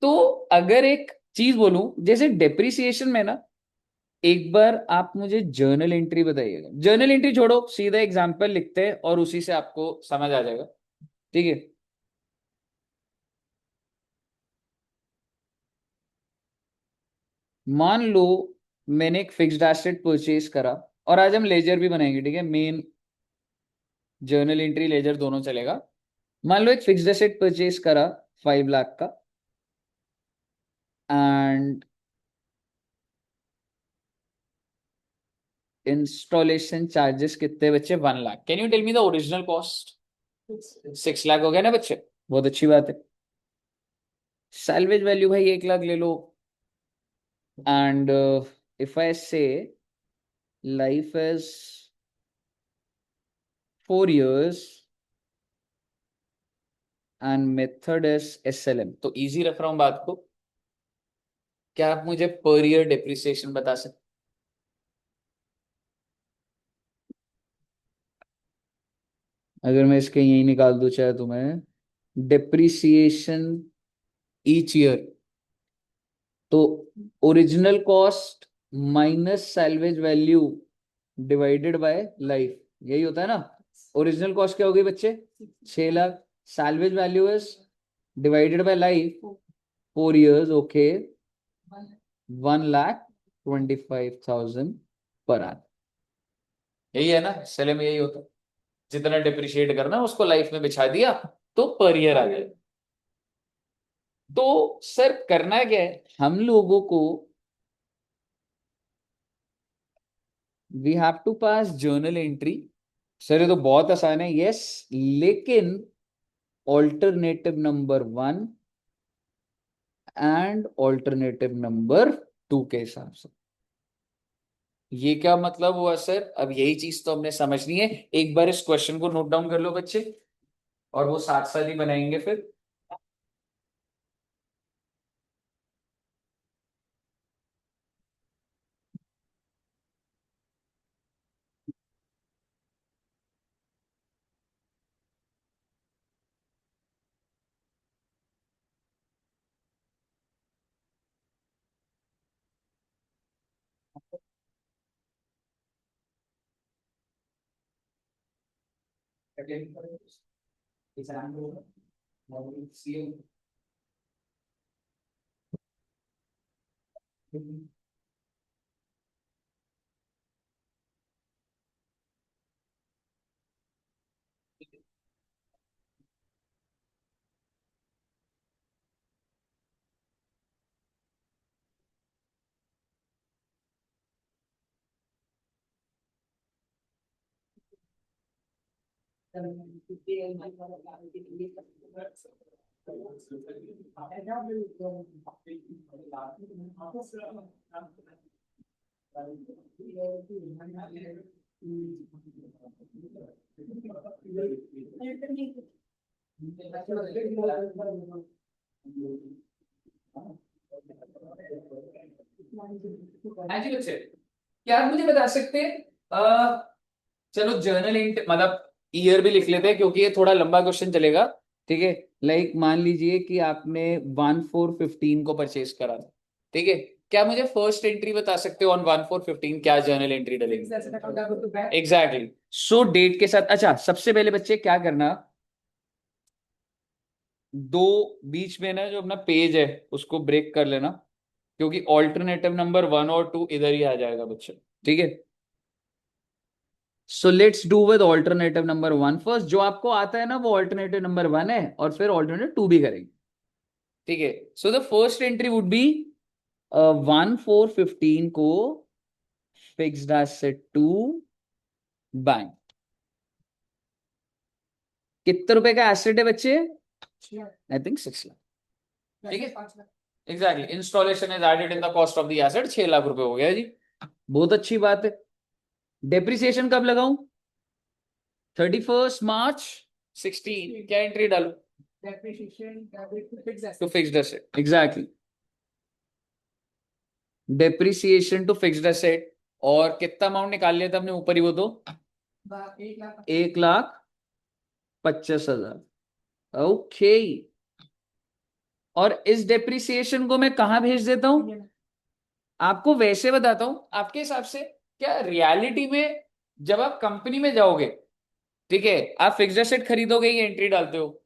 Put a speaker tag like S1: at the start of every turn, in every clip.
S1: तो अगर एक चीज बोलूं, जैसे डेप्रिसिएशन में ना, एक बार आप मुझे जर्नल एंट्री बताइएगा। जर्नल एंट्री छोड़ो, सीधा एग्जांपल लिखते हैं और उसी से आपको समझ आ जाएगा। ठीक है। मान लो मैंने एक फिक्स्ड एसेट परचेज करा, और आज हम लेजर भी बनाएंगे, ठीक है, मेन जर्नल एंट्री लेजर दोनों चलेगा। मान लो एक फिक्स्ड एसेट परचेज करा 5 लाख का, एंड इंस्टॉलेशन चार्जेस कितने बच्चे? 1 lakh. Can you tell me the original cost? 6 lakh हो गया ना बच्चे, बहुत अच्छी बात है। सैलवेज वैल्यू भाई 1 लाख ले लो, एंड इफ आई से life is 4 years and method is SLM, तो इजी रख रहा हूं बात को। क्या आप मुझे पर ईयर डिप्रिसिएशन बता सकते? अगर मैं इसके यही निकाल दूं चाहे तुम्हें, डिप्रिसिएशन ईच ईयर, तो original cost minus salvage value divided by life, यही होता है ना। ओरिजिनल कॉस्ट क्या होगी बच्चे? 6 lakh. Salvage value is divided by life, 4 years, okay, 1,25,000 पर आर। यही है ना, सेल में यही होता है। जितना डिप्रिशिएट करना उसको लाइफ में बिछा दिया, तो पर ईयर आ गया। तो सर करना क्या है हम लोगों को? We have to pass journal entry. Sir ये तो बहुत आसान है, यस, लेकिन alternative number 1 and alternative number 2 के हिसाब से। ये क्या मतलब हुआ सर? अब यही चीज तो हमने समझनी है। एक बार इस क्वेश्चन को नोट डाउन कर लो बच्चे, और वो साथ साथ ही बनाएंगे फिर। हाँ जी बच्चे, क्या आप मुझे बता सकते हैं? चलो जर्नल इंट मतलब ईयर भी लिख लेते हैं, क्योंकि ये थोड़ा लंबा क्वेश्चन चलेगा। ठीक है। लाइक मान लीजिए कि आपने 1/4/15 को परचेज करा था। ठीक है। क्या मुझे फर्स्ट एंट्री बता सकते हो ऑन 1/4/15? क्या जर्नल एंट्री डलेगी? एग्जैक्टली। सो डेट के साथ, अच्छा सबसे पहले बच्चे क्या करना, दो बीच में ना जो अपना पेज है उसको ब्रेक कर लेना, क्योंकि ऑल्टरनेटिव नंबर 1 और 2 इधर ही आ जाएगा बच्चे। ठीक है। So let's do with alternative number 1 first. जो आपको आता है ना वो ऑल्टरनेटिव नंबर 1 है, और फिर ऑल्टरनेटिव 2 भी करेंगे। ठीक है। So the first entry would be 1/4/15 को फिक्स्ड एसेट टू बैंक। कितने रुपए का एसेट है बच्चे? I think 6 lakh. ठीक है। Exactly, installation is added in the cost of the asset, 6 lakh रुपए हो गया जी। बहुत अच्छी बात है। डेप्रिसिएशन कब लगाऊं? 31 मार्च 16। क्या एंट्री डालू? To fixed asset, exactly, depreciation to fixed asset. और कितना अमाउंट निकाल लिया था हमने ऊपर ही, वो तो 1,25,000। ओके। और इस डेप्रिसिएशन को मैं कहां भेज देता हूं? आपको वैसे बताता हूं, आपके हिसाब से क्या रियलिटी में जब आप कंपनी में जाओगे, ठीक है, आप फिक्स्ड एसेट खरीदोगे, ये एंट्री डालते हो,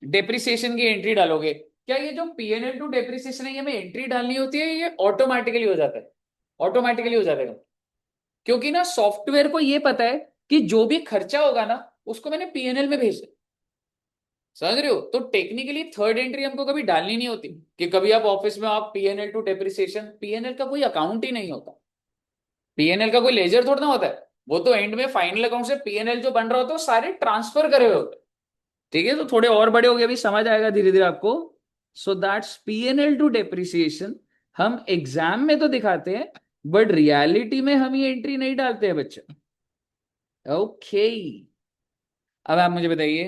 S1: डेप्रिसिएशन की एंट्री डालोगे, क्या ये जो पीएनएल टू डेप्रिसिएशन है ये हमें एंट्री डालनी होती है, ये ऑटोमेटिकली हो जाता है? ऑटोमेटिकली हो जाएगा, क्योंकि ना सॉफ्टवेयर को ये पता है कि जो भी खर्चा होगा ना उसको मैंने पीएनएल में भेज दिया। समझ रहे हो? तो टेक्निकली थर्ड एंट्री हमको कभी डालनी नहीं होती, कि कभी आप ऑफिस में आप पीएनएल टू डेप्रिसिएशन, पीएनएल का कोई अकाउंट ही नहीं होता, पीएनएल का कोई लेजर थोड़ा ना होता है, वो तो एंड में फाइनल अकाउंट से पीएनएल जो बन रहा होता है वो सारे ट्रांसफर करे हुए होते हैं। ठीक है, तो थोड़े और बड़े हो गए, अभी समझ आएगा धीरे धीरे आपको। So that's PNL to depreciation. हम एग्जाम में तो दिखाते हैं, बट रियलिटी में हम ये एंट्री नहीं डालते हैं बच्चे। ओके, अब आप मुझे बताइए,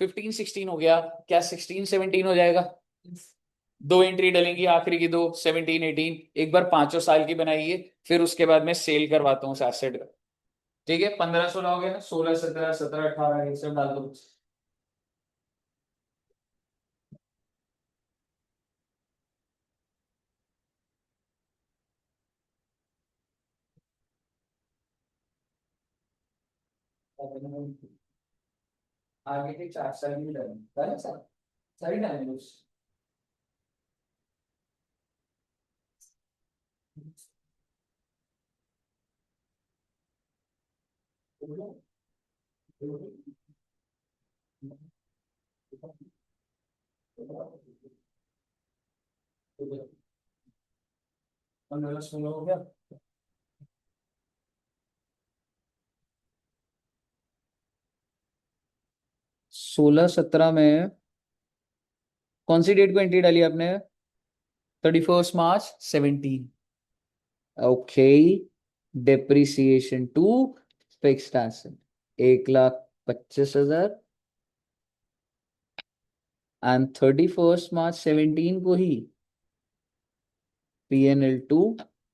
S1: 15 16 हो गया, क्या 16 17 हो जाएगा? दो एंट्री डलेंगी आखिरी की, दो 17 18, एक बार 5 साल की बनाइए, फिर उसके बाद मैं सेल करवाता हूँ उस एसेट का। ठीक है, 15 16 हो गया ना, 16 17 17 18 ये सब डाल दो। आगे के 4 साल की डालेंगे, सारी डालेंगे उस। पंद्रह सोलह हो गया। 16 17 में कौन सी डेट को एंट्री डाली आपने? 31 मार्च 17। Okay, depreciation to fixed asset 1,25,000, and 31 मार्च 17 को ही पीएनएल टू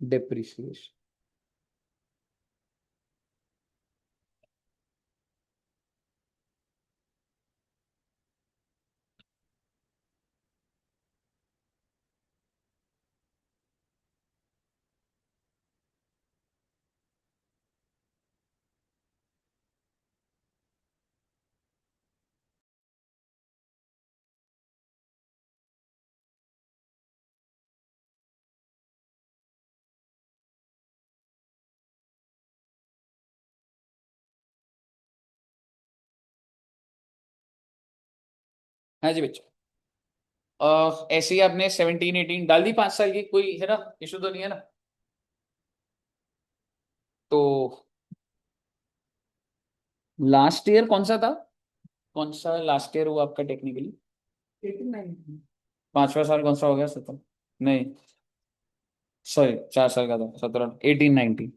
S1: डेप्रिसिएशन। हाँ जी बच्चों, ऐसे ही आपने 17 18 डाल दी, 5 साल की, कोई है ना, इशू तो नहीं है ना? तो लास्ट ईयर कौन सा था? कौन सा लास्ट ईयर हुआ आपका टेक्निकली? 5वां साल कौन सा हो गया? 17? नहीं, सॉरी, 4 साल का था, 17 18 19।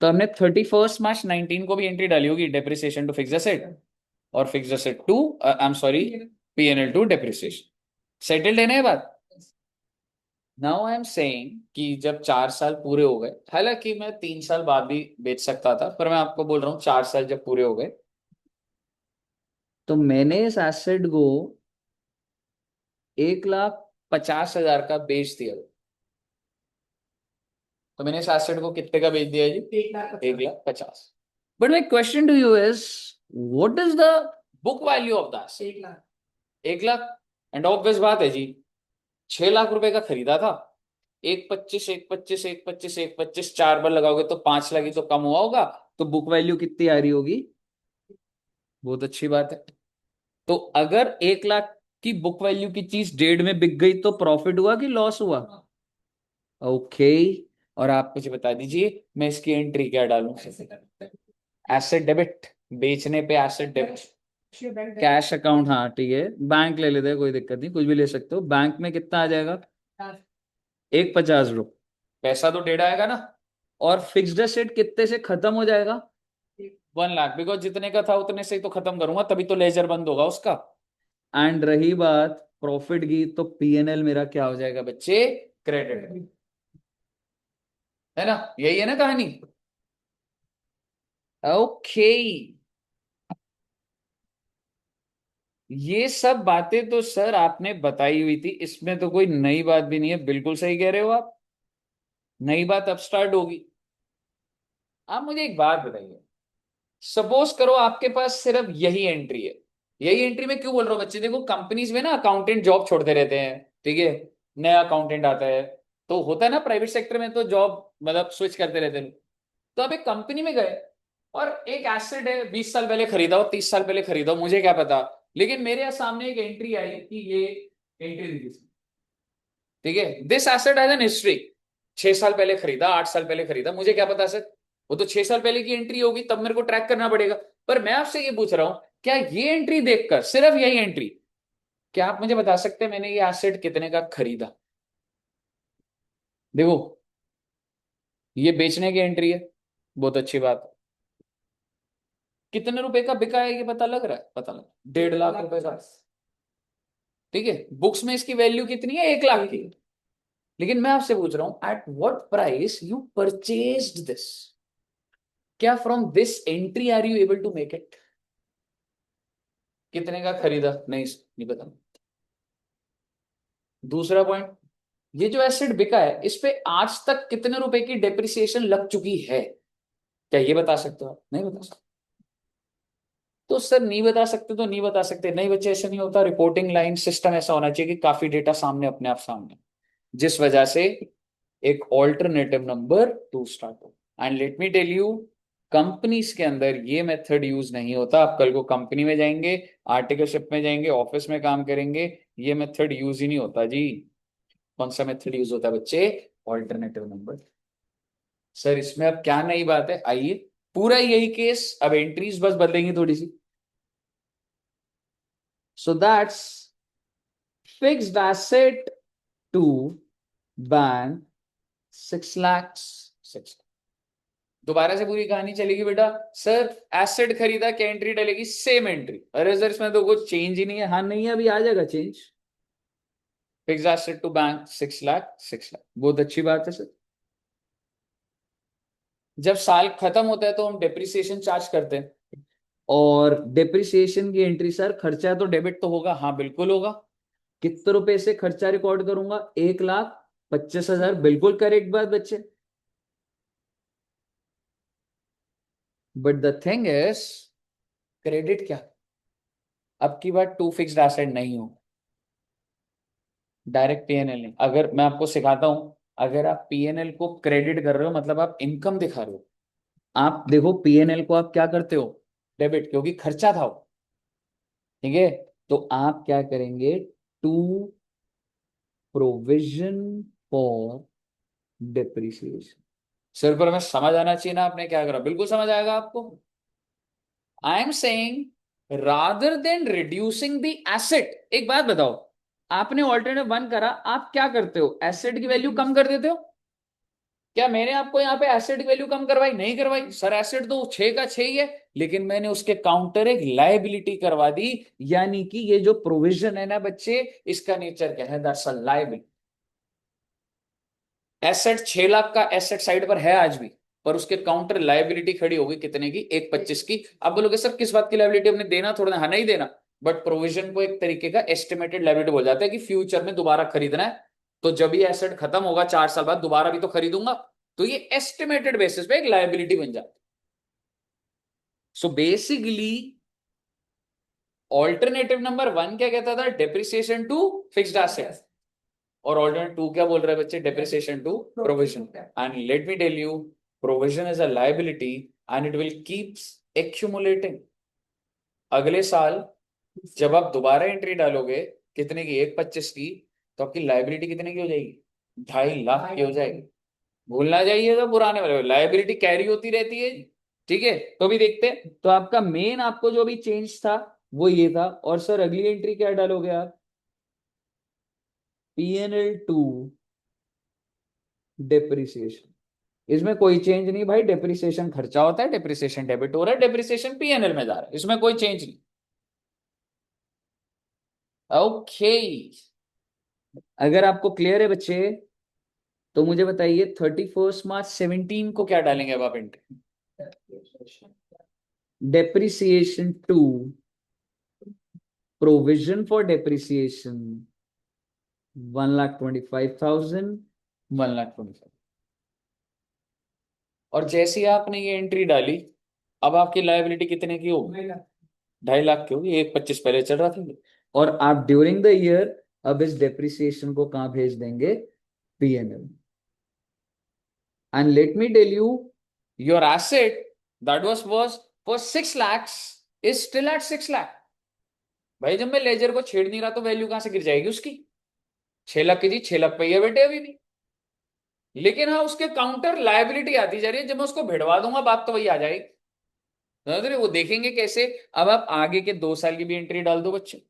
S1: तो हमने 31 मार्च 19 को भी एंट्री डाली होगी, डेप्रिसिएशन टू फिक्स एसेट और fix asset to, I am sorry, PNL to depreciation. Settled है ना ये बात? नाउ आई एम सेइंग कि जब 4 साल पूरे हो गए, हालांकि मैं 3 साल बाद भी बेच सकता था, पर मैं आपको बोल रहा हूँ 4 साल जब पूरे हो गए, तो मैंने इस एसेट को 1,50,000 का बेच दिया। तो मैंने इस एसेट को कितने का बेच दिया जी? 1,50,000। But my question to you is, what is the book value of the? 1 lakh. 1 lakh. And obvious बात है जी, 6 लाख रुपए का खरीदा था, 1,25 1,25 1,25 1,25 4 बार लगाओगे तो 5 लाख ही तो कम हुआ होगा, तो बुक वैल्यू कितनी आ रही होगी? बहुत अच्छी बात है। तो अगर 1 लाख की बुक वैल्यू की चीज 1.5 में बिक गई तो प्रॉफिट हुआ कि लॉस हुआ? ओके, और आप मुझे बता दीजिए मैं इसकी एंट्री क्या डालूं? एसेट डेबिट, बेचने पे एसेट डेबिट, कैश अकाउंट, हाँ ठीक है, बैंक ले लेते हैं, कोई दिक्कत नहीं, कुछ भी ले सकते हो। बैंक में कितना आ जाएगा? 1,50 लो, पैसा तो 1.5 आएगा ना। और फिक्स्ड एसेट कितने से खत्म हो जाएगा? 1 लाख, बिकॉज जितने का था उतने से ही तो खत्म करूंगा, तभी तो लेजर बंद होगा उसका। एंड रही बात प्रॉफिट की, तो पीएनएल मेरा क्या हो जाएगा बच्चे? क्रेडिट, है ना? यही है ना कहानी? ओके, ये सब बातें तो सर आपने बताई हुई थी, इसमें तो कोई नई बात भी नहीं है, बिल्कुल सही कह रहे हो आप। नई बात अब स्टार्ट होगी। आप मुझे एक बात बताइए, सपोज करो आपके पास सिर्फ यही एंट्री है। यही एंट्री में क्यों बोल रहा हूँ बच्चे, देखो कंपनीज में ना अकाउंटेंट जॉब छोड़ते रहते हैं, ठीक है। नया अकाउंटेंट आता है, तो होता है ना प्राइवेट सेक्टर में तो जॉब मतलब स्विच करते रहते हैं। तो आप एक कंपनी में गए और एक एसेट है, 20 साल पहले खरीदा हो, 30 साल पहले खरीदा हो, मुझे क्या पता। लेकिन मेरे सामने एक एंट्री आई कि ये एंट्री दी, ठीक है, this asset has an history. 6 साल पहले खरीदा, 8 साल पहले खरीदा, मुझे क्या पता सर। वो तो 6 साल पहले की एंट्री होगी, तब मेरे को ट्रैक करना पड़ेगा। पर मैं आपसे ये पूछ रहा हूं, क्या ये एंट्री देखकर, सिर्फ यही एंट्री, क्या आप मुझे बता सकते हैं मैंने ये एसेट कितने का खरीदा? देखो, ये बेचने की एंट्री है, बहुत अच्छी बात है। कितने रुपए का बिका है ये पता लग रहा है? पता लग, 1.5 लाख रुपए का, ठीक है। बुक्स में इसकी वैल्यू कितनी है? 1 लाख की। लेकिन मैं आपसे पूछ रहा हूं, at what price you purchased this? क्या from this entry are you able to make it? कितने का खरीदा? नहीं पता। दूसरा पॉइंट, ये जो एसेट बिका है इस पे आज तक कितने रुपए की डेप्रिसिएशन लग चुकी है? क्या ये बता सकते हो आप? नहीं बता सकते। तो सर नहीं बता सकते तो नहीं बता सकते, नहीं बच्चे, ऐसा नहीं होता। रिपोर्टिंग लाइन सिस्टम ऐसा होना चाहिए कि काफी डेटा सामने, अपने आप सामने, जिस वजह से एक ऑल्टरनेटिव नंबर टू स्टार्ट हो। And let me tell you, companies के अंदर ये मेथड यूज नहीं होता। आप कल को कंपनी में जाएंगे, आर्टिकलशिप में जाएंगे, ऑफिस में काम करेंगे, ये मेथड यूज ही नहीं होता जी। कौन सा मेथड यूज होता है बच्चे? Alternative number. सर इसमें अब क्या नई बात है, आइए। पूरा यही केस, अब एंट्रीज बस बदलेंगी थोड़ी सी। So that's fixed asset to bank 6 lakhs, 6। दोबारा से पूरी कहानी चलेगी बेटा। सर एसेट खरीदा, क्या एंट्री डलेगी? Same entry. अरे सर इसमें तो कुछ चेंज ही नहीं है। हाँ नहीं है, अभी आ जाएगा change. Fix asset to bank 6 lakh, 6 lakh, बहुत अच्छी बात है सर। जब साल खत्म होता है तो हम डेप्रिसिएशन चार्ज करते हैं, और डेप्रिसिएशन की एंट्री, सर खर्चा है तो डेबिट तो होगा, हाँ बिल्कुल होगा। कितने रुपए से खर्चा रिकॉर्ड करूंगा? 1,25,000, बिल्कुल करेक्ट बात बच्चे। But the thing is, credit क्या? अब की बात टू फिक्स्ड एसेट नहीं हो, डायरेक्ट पीएनएल नहीं। अगर मैं आपको सिखाता हूं, अगर आप पीएनएल को क्रेडिट कर रहे हो मतलब आप इनकम दिखा रहे हो। आप देखो पीएनएल को आप क्या करते हो? डेबिट, क्योंकि खर्चा था वो, ठीक है। तो आप क्या करेंगे? To provision for depreciation. सिर पर मैं समझ आना चाहिए ना आपने क्या करा, बिल्कुल समझ आएगा आपको। I am saying rather than reducing the asset, एक बात बताओ, आपने ऑल्टरनेटिव वन करा, आप क्या करते हो? एसेट की वैल्यू कम कर देते हो। क्या मैंने आपको यहाँ पे एसेट की वैल्यू कम करवाई? नहीं करवाई सर, एसेट तो 6 का 6 ही है। लेकिन मैंने उसके काउंटर एक लायबिलिटी करवा दी, यानी कि ये जो प्रोविजन है ना बच्चे, इसका नेचर क्या है? That's a liability. Asset 6 lakh का एसेट साइड पर है आज भी, पर उसके काउंटर लायबिलिटी खड़ी होगी कितने की? 1,25 की। अब बोलोगे सर किस बात की लायबिलिटी? हमने देना थोड़ा ना, हाँ नहीं देना, बट प्रोविजन को एक तरीके का एस्टिमेटेड लायबिलिटी बोल जाता है कि फ्यूचर में दोबारा खरीदना है, तो जब ये एसेट खत्म होगा 4 साल बाद दोबारा भी तो खरीदूंगा, तो ये एस्टिमेटेड बेसिस पे एक लायबिलिटी बन जाती है। So basically alternative number one क्या कहता था? Depreciation to fixed asset. और ऑल्टरनेट टू क्या बोल रहे हैं बच्चे? Depreciation to provision. And let me tell you, provision is a liability and it will keeps accumulating. अगले साल जब आप दोबारा एंट्री डालोगे, कितने की? 1,25 की, तो आपकी लायबिलिटी कितने की हो जाएगी? 2.5 लाख की हो जाएगी। भूलना चाहिए, तो पुराने वाले लायबिलिटी कैरी होती रहती है, ठीक है। तो अभी देखते हैं, तो आपका मेन, आपको जो भी चेंज था वो ये था। और सर अगली एंट्री क्या डालोगे आप? PNL to depreciation. इसमें कोई चेंज नहीं भाई, डेप्रिसिएशन खर्चा होता है, डेप्रिसिएशन डेबिट हो रहा है, डेप्रिसिएशन पीएनएल में जा रहा है, इसमें कोई चेंज नहीं। ओके, अगर आपको क्लियर है बच्चे, तो मुझे बताइए 31 मार्च 17 को क्या डालेंगे अब आप entry? Depreciation to provision for depreciation 1,25,000, 1,25,000। और जैसे ही आपने ये एंट्री डाली, अब आपकी लायबिलिटी कितने की होगी? 2.5 लाख की होगी। 1,25 पहले चल रहा था, और आप ड्यूरिंग द ईयर अब इस डेप्रिसिएशन को कहां भेज देंगे? PNL. And let me tell you, your asset that was for 6 lakhs is still at 6 lakh. भाई जब मैं लेजर को छेड़ नहीं रहा तो वैल्यू कहां से गिर जाएगी उसकी? 6 लाख की जी 6 लाख पे ही है बेटे अभी भी। लेकिन हाँ, उसके काउंटर लायबिलिटी आती जा रही है। जब मैं उसको भिड़वा दूंगा बात तो वही आ जाएगी। समझ रहे हो? वो देखेंगे कैसे। अब आप आगे के 2 साल की भी एंट्री डाल दो बच्चे,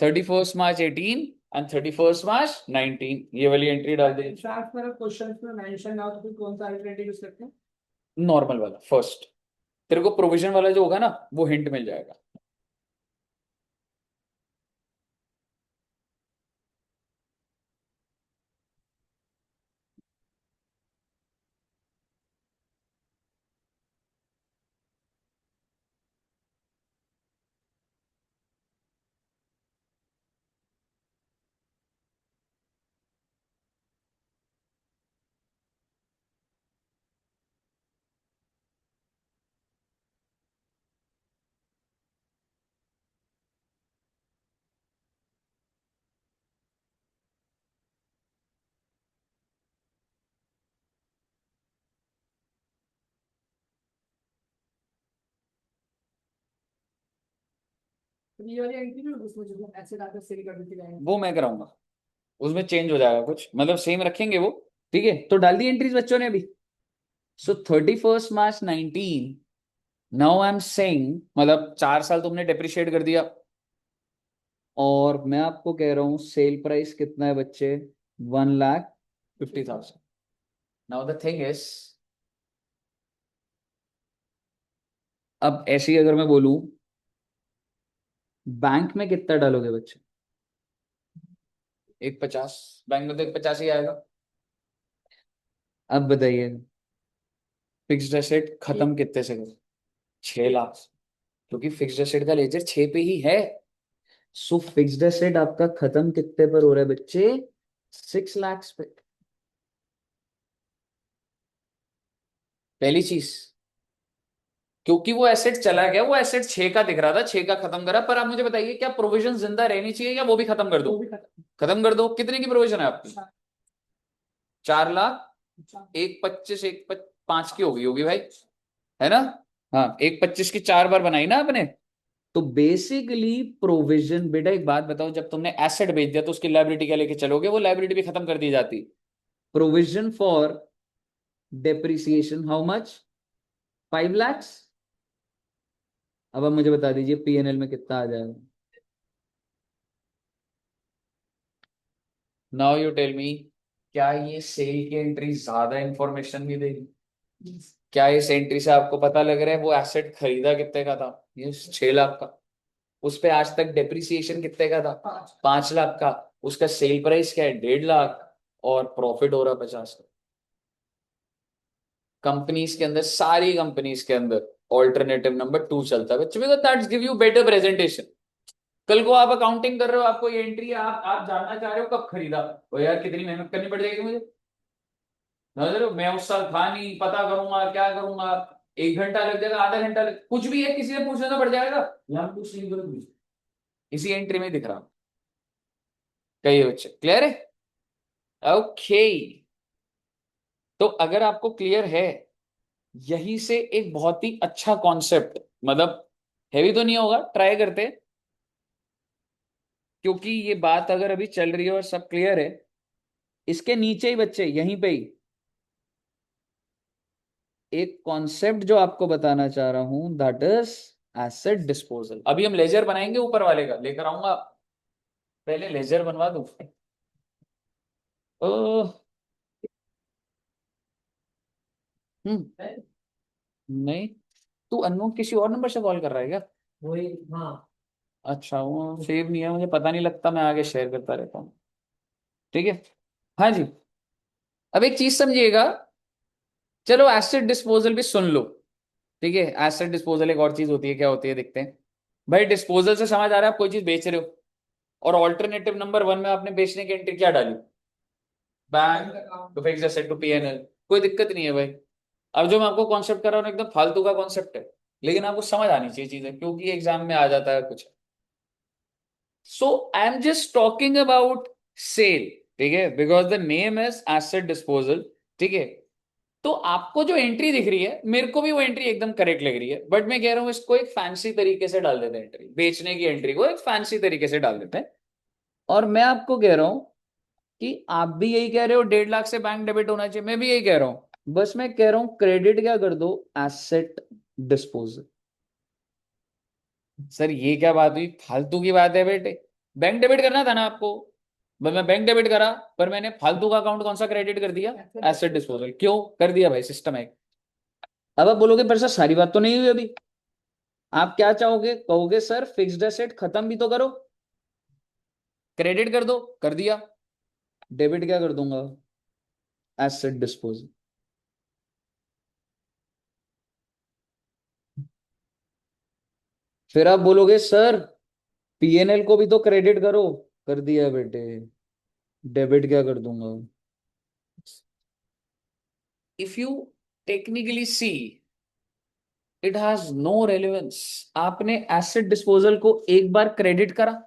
S1: 31 मार्च 2018 एंड 31 मार्च 2019, ये वाली एंट्री डाल दे।
S2: क्वेश्चन में मेंशन ना हो तो फिर कौन सा अल्टरनेटिव यूज करते हैं?
S1: नॉर्मल वाला फर्स्ट, तेरे को प्रोविजन वाला जो होगा ना वो हिंट मिल जाएगा।
S2: तो ये वाली एंट्री में उसमें जो ऐसे डाटा सेल कर देते जाएंगे।
S1: वो मैं कराऊंगा, उसमें चेंज हो जाएगा कुछ, मतलब सेम रखेंगे वो। ठीक है, तो डाल दी एंट्रीज बच्चों ने अभी। सो 31 मार्च 2019, नाउ आई एम सेइंग, मतलब 4 साल तुमने डेप्रिशिएट कर दिया, और मैं आपको कह रहा हूं सेल प्राइस कितना है बच्चे? 1,50,000। नाउ द थिंग इज, अब ऐसे ही अगर मैं बोलूं, बैंक में कितना डालोगे बच्चे? 1,50। बैंक में तो 1,50 ही आएगा। अब बताइए, फिक्स्ड एसेट खत्म कितने से करो? 6 लाख, क्योंकि फिक्स्ड एसेट का लेजर 6 पे ही है। सो फिक्स्ड एसेट आपका खत्म कितने पर हो रहा है बच्चे? 6 लाख पे। पहली चीज, क्योंकि वो एसेट चला गया, वो एसेट 6 का दिख रहा था, 6 का खत्म करा। पर आप मुझे बताइए, क्या प्रोविजन जिंदा रहनी चाहिए या वो भी खत्म कर दो?
S2: वो भी खत्म।
S1: खत्म कर दो। कितने की प्रोविजन है आपकी?
S2: अच्छा।
S1: 4 लाख।
S2: अच्छा।
S1: 1,25, 1,5 की होगी होगी भाई, है ना? हाँ, 1,25 की 4 बार बनाई ना आपने। तो बेसिकली प्रोविजन, बेटा एक बात बताओ, जब तुमने एसेट बेच दिया तो उसकी लायबिलिटी क्या लेके चलोगे? वो लायबिलिटी भी खत्म कर दी जाती। Provision for depreciation how much? 5 lakhs। अब आप मुझे बता दीजिए पीएनएल में कितना आ जाएगा? नाउ यू टेल मी, क्या ये सेल की एंट्री ज्यादा इंफॉर्मेशन भी देगी? क्या इस एंट्री से आपको पता लग रहा है वो एसेट खरीदा कितने का था? ये 6 लाख का। उस पे आज तक डेप्रिसिएशन कितने का था? 5 लाख का। उसका सेल प्राइस क्या है? 1.5 लाख। और प्रॉफिट हो रहा 50 का। कंपनीज के अंदर, सारी कंपनीज के अंदर ऑल्टरनेटिव नंबर 2 चलता है बच्चे, because that's give you better presentation. कल को आप अकाउंटिंग कर रहे हो, आपको ये एंट्री, आप जानना चाह रहे हो कब खरीदा, तो यार कितनी मेहनत करनी पड़ जाएगी मुझे। समझ रहे हो? मैं उस साल था नहीं, पता करूंगा क्या करूंगा, 1 घंटा लग जाएगा, आधा घंटा कुछ भी है, किसी से पूछना तो पड़ जाएगा। यहाँ कुछ नहीं करो, इसी एंट्री में दिख रहा। कहिए बच्चे, क्लियर है? ओके। तो अगर आपको क्लियर है, यही से एक बहुत ही अच्छा कॉन्सेप्ट, मतलब हैवी तो नहीं होगा, ट्राई करते हैं, क्योंकि ये बात अगर अभी चल रही है और सब क्लियर है, इसके नीचे ही बच्चे यहीं पे ही एक कॉन्सेप्ट जो आपको बताना चाह रहा हूं, दैट इज एसेट डिस्पोजल। अभी हम लेजर बनाएंगे, ऊपर वाले का लेकर आऊंगा, पहले लेजर बनवा दूं। ओह, नहीं, तू अननोन किसी और नंबर से कॉल कर रहा है क्या?
S2: वही। हाँ।
S1: अच्छा, वो सेव नहीं है, मुझे पता नहीं लगता, मैं आगे शेयर करता रहता हूँ। ठीक है। हाँ जी। अब एक चीज समझिएगा, चलो एसिड डिस्पोजल भी सुन लो। ठीक है, एसिड डिस्पोजल एक और चीज होती है, क्या होती है देखते हैं। भाई डिस्पोजल से समझ आ रहा है आप कोई चीज बेच रहे हो, और ऑल्टरनेटिव नंबर 1 में आपने बेचने की एंट्री क्या डाली, bank to fix asset to PNL, कोई दिक्कत नहीं है भाई। अब जो मैं आपको कॉन्सेप्ट कर रहा हूँ एकदम फालतू का कॉन्सेप्ट है, लेकिन आपको समझ आनी चाहिए चीजें, क्योंकि एग्जाम में आ जाता है कुछ। So I am just talking about sale, ठीक है, because the name is asset disposal, ठीक है। तो आपको जो एंट्री दिख रही है, मेरे को भी वो एंट्री एकदम करेक्ट लग रही है, बट मैं कह रहा हूं इसको एक फैंसी तरीके से डाल देते हैं, एंट्री बेचने की एंट्री को एक फैंसी तरीके से डाल देते हैं। और मैं आपको कह रहा हूं कि आप भी यही कह रहे हो 1.5 लाख से बैंक डेबिट होना चाहिए, मैं भी यही कह रहा हूं, बस मैं कह रहा हूं क्रेडिट क्या कर दो, एसेट डिस्पोजल। सर ये क्या बात हुई, फालतू की बात है बेटे, बैंक डेबिट करना था ना आपको, बस मैं बैंक डेबिट करा, पर मैंने फालतू का अकाउंट कौन सा क्रेडिट कर दिया, एसेट डिस्पोजल, क्यों कर दिया भाई, सिस्टम है। अब आप बोलोगे पर सर सारी बात तो नहीं हुई अभी, आप क्या चाहोगे, कहोगे सर फिक्स्ड एसेट खत्म भी तो करो, क्रेडिट कर दो, कर दिया, डेबिट क्या कर दूंगा, एसेट डिस्पोजल। फिर आप बोलोगे सर पीएनएल को भी तो क्रेडिट करो, कर दिया बेटे, डेबिट क्या कर दूंगा। If you technically see, it has no relevance. आपने एसेट डिस्पोजल को एक बार क्रेडिट करा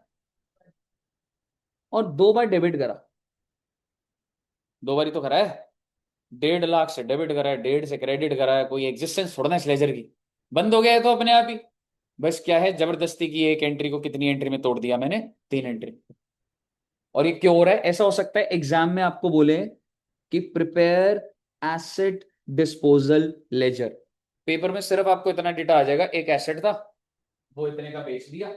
S1: और 2 बार डेबिट करा, 2 बार ही तो करा है, 1.5 लाख से डेबिट करा है, 1.5 से क्रेडिट करा है, कोई एग्जिस्टेंस थोड़ा ना इस लेजर की, बंद हो गया है तो अपने आप ही। बस क्या है, जबरदस्ती की एक एंट्री को कितनी एंट्री में तोड़ दिया मैंने, 3 एंट्री। और ये क्यों हो रहा है, ऐसा हो सकता है एग्जाम में आपको बोले कि prepare asset disposal ledger, paper में सिर्फ आपको इतना डेटा आ जाएगा, एक एसेट था वो इतने का बेच दिया,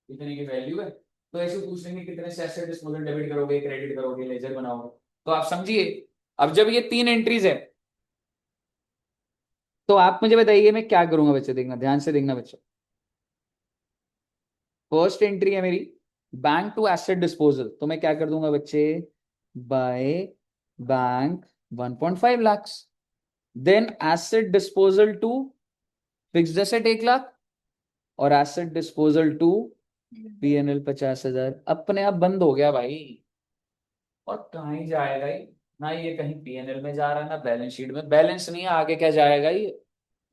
S1: इतने की वैल्यू है, तो ऐसे पूछ लेंगे कितने से एसेट डिस्पोजल डेबिट करोगे, क्रेडिट करोगे, लेजर बनाओगे। तो आप समझिए, अब जब ये 3 एंट्रीज है, तो आप मुझे बताइए मैं क्या करूंगा बच्चे, देखना ध्यान से, देखना बच्चे। फर्स्ट एंट्री है मेरी बैंक टू एसेट डिस्पोजल, तो मैं क्या कर दूंगा बच्चे, by bank 1.5 lakh, then asset disposal to fixed asset 1 lakh, और एसेट डिस्पोजल टू पीएनएल 50,000, अपने आप बंद हो गया भाई। और कहीं जाएगा ही ना, ये कहीं पीएनएल में जा रहा है ना बैलेंस शीट में, बैलेंस नहीं है आगे क्या जाएगा ये,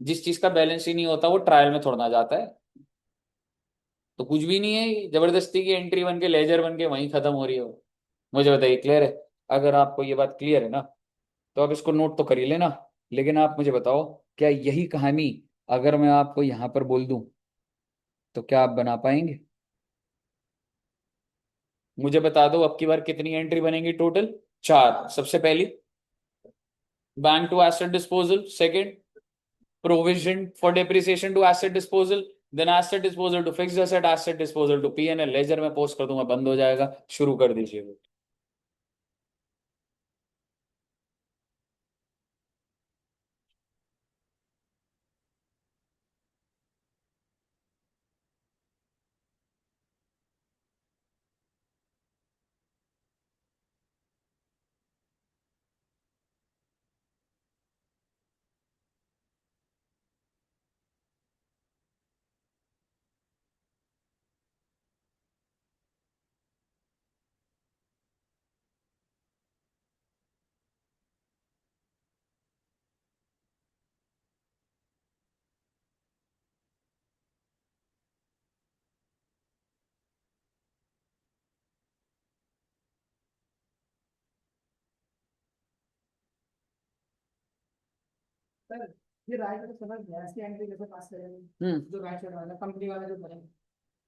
S1: जिस चीज का बैलेंस ही नहीं होता वो ट्रायल में थोड़ा ना जाता है। तो कुछ भी नहीं है, ये जबरदस्ती की एंट्री बन के लेजर बन के वहीं खत्म हो रही है वो। मुझे बताइए क्लियर है, अगर आपको ये बात क्लियर है ना, तो आप इसको नोट तो कर ही लेना। लेकिन आप मुझे बताओ, क्या यही कहानी अगर मैं आपको यहां पर बोल दूं, तो क्या आप बना पाएंगे, मुझे बता दो अब की बार कितनी एंट्री बनेगी टोटल, 4। सबसे पहली bank to asset disposal, second provision for depreciation to asset disposal, then asset disposal to fixed asset, asset disposal to PNL, ledger में पोस्ट कर दूंगा, बंद हो जाएगा, शुरू कर दीजिए।
S2: सर ये राइट को समझ गया, इसकी एंट्री कैसे पास करेंगे, जो राइट साइड वाला कंपनी वाला जो बनेगा।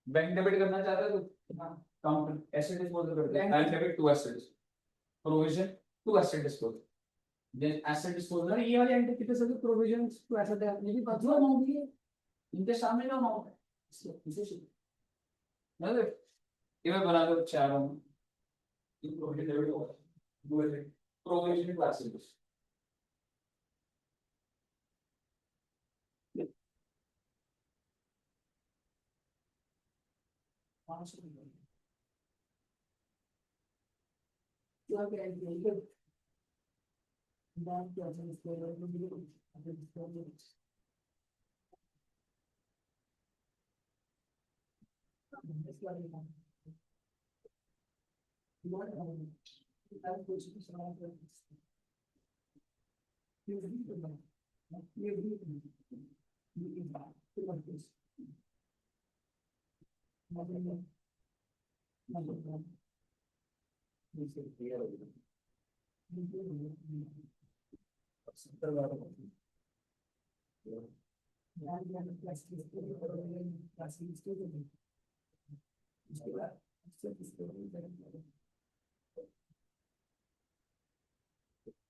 S1: बैंक डेबिट करना चाहता है तो
S2: हाँ
S1: काउंटर एसेट डिस्पोजल कर दे, bank debit to asset, provision to asset disposal, then asset
S2: sir
S1: disposal.
S2: ये वाली एंट्री कितने से प्रोविजंस टू ऐसा है, ये भी बात
S1: जो अमाउंट है इनके सामने का अमाउंट है, मतलब ये मैं बना कर चाह रहा हूँ, प्रोविजन डेबिट होगा, प्रोविजन टू एसेट।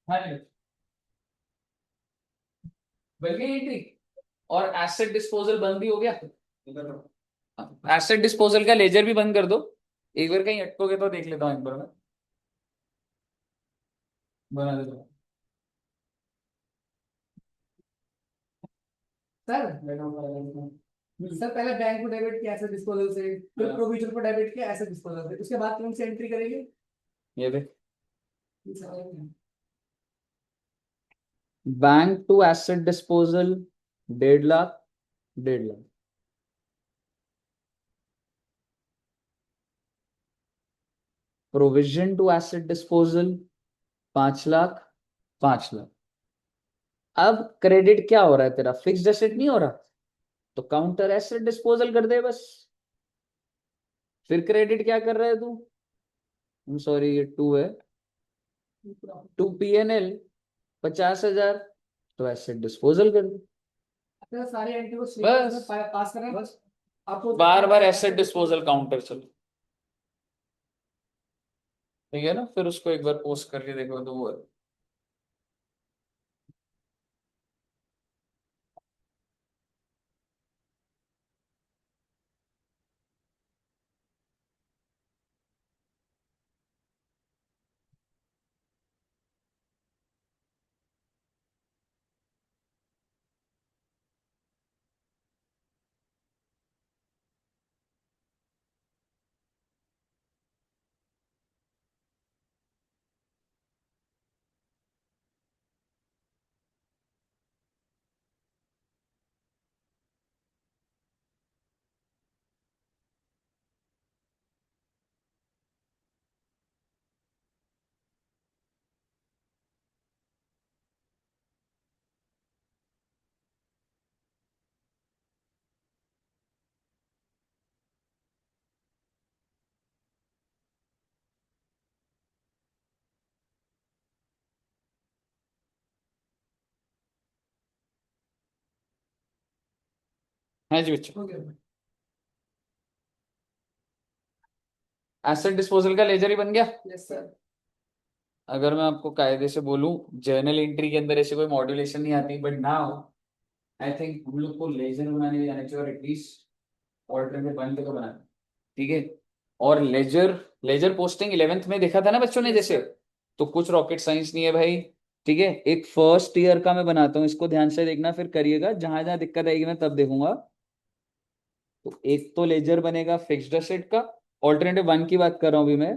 S1: हाँ जी, बन गई एंट्री। और एसेट डिस्पोजल बंद भी हो गया। एसेट डिस्पोजल का लेजर भी बंद कर दो। एक बार कहीं अटकोगे तो देख लेता हूँ एक बार मैं, बना देता हूँ।
S2: सर सर पहले बैंक को डेबिट किया एसेट डिस्पोजल से, फिर प्रोविजन को डेबिट किया एसेट डिस्पोजल से, उसके बाद कौन सी एंट्री करेंगे?
S1: ये देख, bank to asset disposal 1.5 lakh, 1.5 lakh. Provision to asset disposal 5 lakh, 5 lakh. अब क्रेडिट क्या हो रहा है तेरा, फिक्स्ड एसेट नहीं हो रहा, तो काउंटर एसेट डिस्पोजल कर दे बस। फिर क्रेडिट क्या कर रहा है तू, सॉरी ये टू है, टू PNL 50,000, तो एसेट डिस्पोजल कर दे
S2: सारे एंट्री को
S1: बस।
S2: पास कर रहे हैं बस। आपको
S1: बार बार एसेट डिस्पोजल काउंटर चलो, ठीक है ना। फिर उसको एक बार पोस्ट करके देखो तो वो है। हाँ जी बच्चों, एसेट डिस्पोजल का लेजर ही बन गया।
S2: Yes sir.
S1: अगर मैं आपको कायदे से बोलूं, जर्नल एंट्री के अंदर ऐसे कोई मॉड्यूलेशन नहीं आती, बट नाउ आई थिंक हम लोग को लेजर बनाने भी जाना चाहिए, और एटलीस्ट ऑल्टरनेट बन के तो बनाना, ठीक है। और लेजर, लेजर पोस्टिंग 11th में देखा था ना बच्चों ने जैसे, तो कुछ रॉकेट साइंस नहीं है भाई, ठीक है। एक फर्स्ट ईयर का मैं बनाता हूँ, इसको ध्यान से देखना, फिर करिएगा, जहां जहां दिक्कत आएगी मैं तब देखूंगा। तो एक तो लेजर बनेगा फिक्स्ड एसेट का, ऑल्टरनेटिव 1 की बात कर रहा हूं अभी मैं,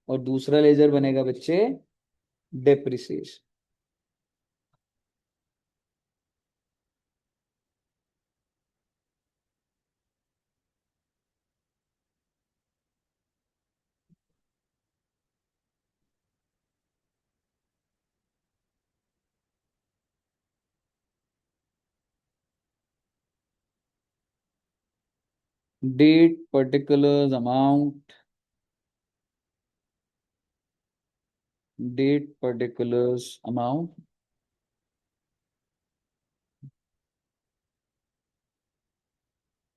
S1: और दूसरा लेजर बनेगा बच्चे depreciation. Date particulars amount, date particulars amount.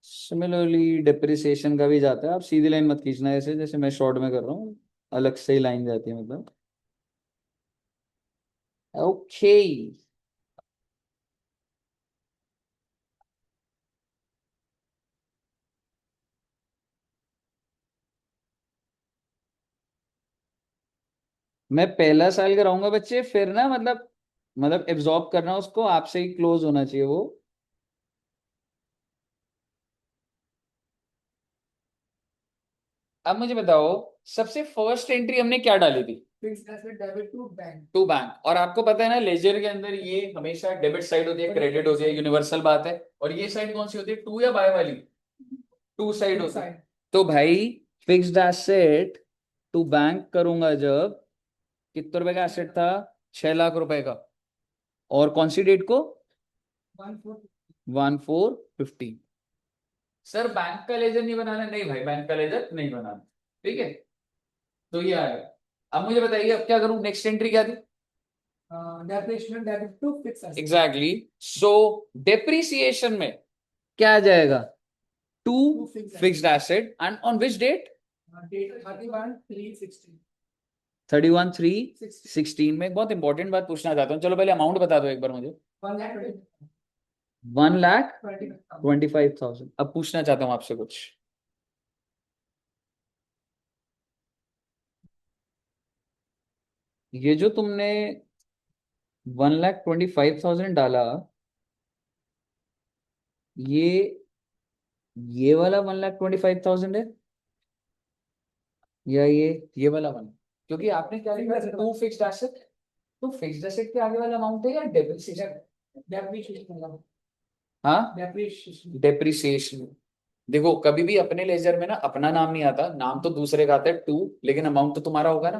S1: Similarly depreciation का भी जाता है, आप सीधी लाइन मत खींचना, ऐसे जैसे मैं शॉर्ट में कर रहा हूँ, अलग से ही लाइन जाती है मतलब। ओके, मैं पहला साल कराऊंगा बच्चे, फिर ना मतलब एब्जॉर्ब करना उसको, आपसे ही क्लोज होना चाहिए वो। अब मुझे बताओ, सबसे फर्स्ट एंट्री हमने क्या डाली थी,
S2: fixed asset debit to bank.
S1: To bank. और आपको पता है ना लेजर के अंदर ये हमेशा डेबिट साइड होती है, क्रेडिट होती है, यूनिवर्सल बात है। और ये साइड कौन सी होती है, टू या बाय वाली, टू साइड
S2: Two
S1: होता है।
S2: side.
S1: तो भाई फिक्स्ड एसेट टू बैंक करूंगा जब, कितने रुपए का एसेट था, 6 लाख रुपए का, और कौन सी डेट को,
S2: 1 4.
S1: 1415। सर बैंक का लेजर नहीं बनाना, नहीं भाई बैंक का लेजर नहीं बनाना, ठीक है। तो ये आएगा। अब मुझे बताइए अब क्या करूं, नेक्स्ट एंट्री क्या थी।
S2: Depreciation debit to fixed asset.
S1: Exactly, so depreciation में क्या आ जाएगा, to
S2: To fixed asset.
S1: Fixed asset and on which date,
S2: Date 31 3 16.
S1: 31/3/16 में। एक बहुत इंपॉर्टेंट बात पूछना चाहता हूँ, चलो पहले अमाउंट बता दो एक बार मुझे।
S2: 1,25,000.
S1: 1,25,000। अब पूछना चाहता हूँ आपसे कुछ, ये जो तुमने 1,25,000 डाला, ये ये वाला 1,25,000 है, या ये वाला वन, क्योंकि आपने क्या लिखा, टू फिक्स्ड एसेट, तो फिक्स्ड एसेट के आगे वाला अमाउंट है या डेप्रिसिएशन।
S2: Depreciation.
S1: हाँ,
S2: Depreciation.
S1: डेप्रिसिएशन। देखो कभी भी अपने लेजर में ना अपना नाम नहीं आता, नाम तो दूसरे का आता है टू, लेकिन अमाउंट तो तुम्हारा होगा ना,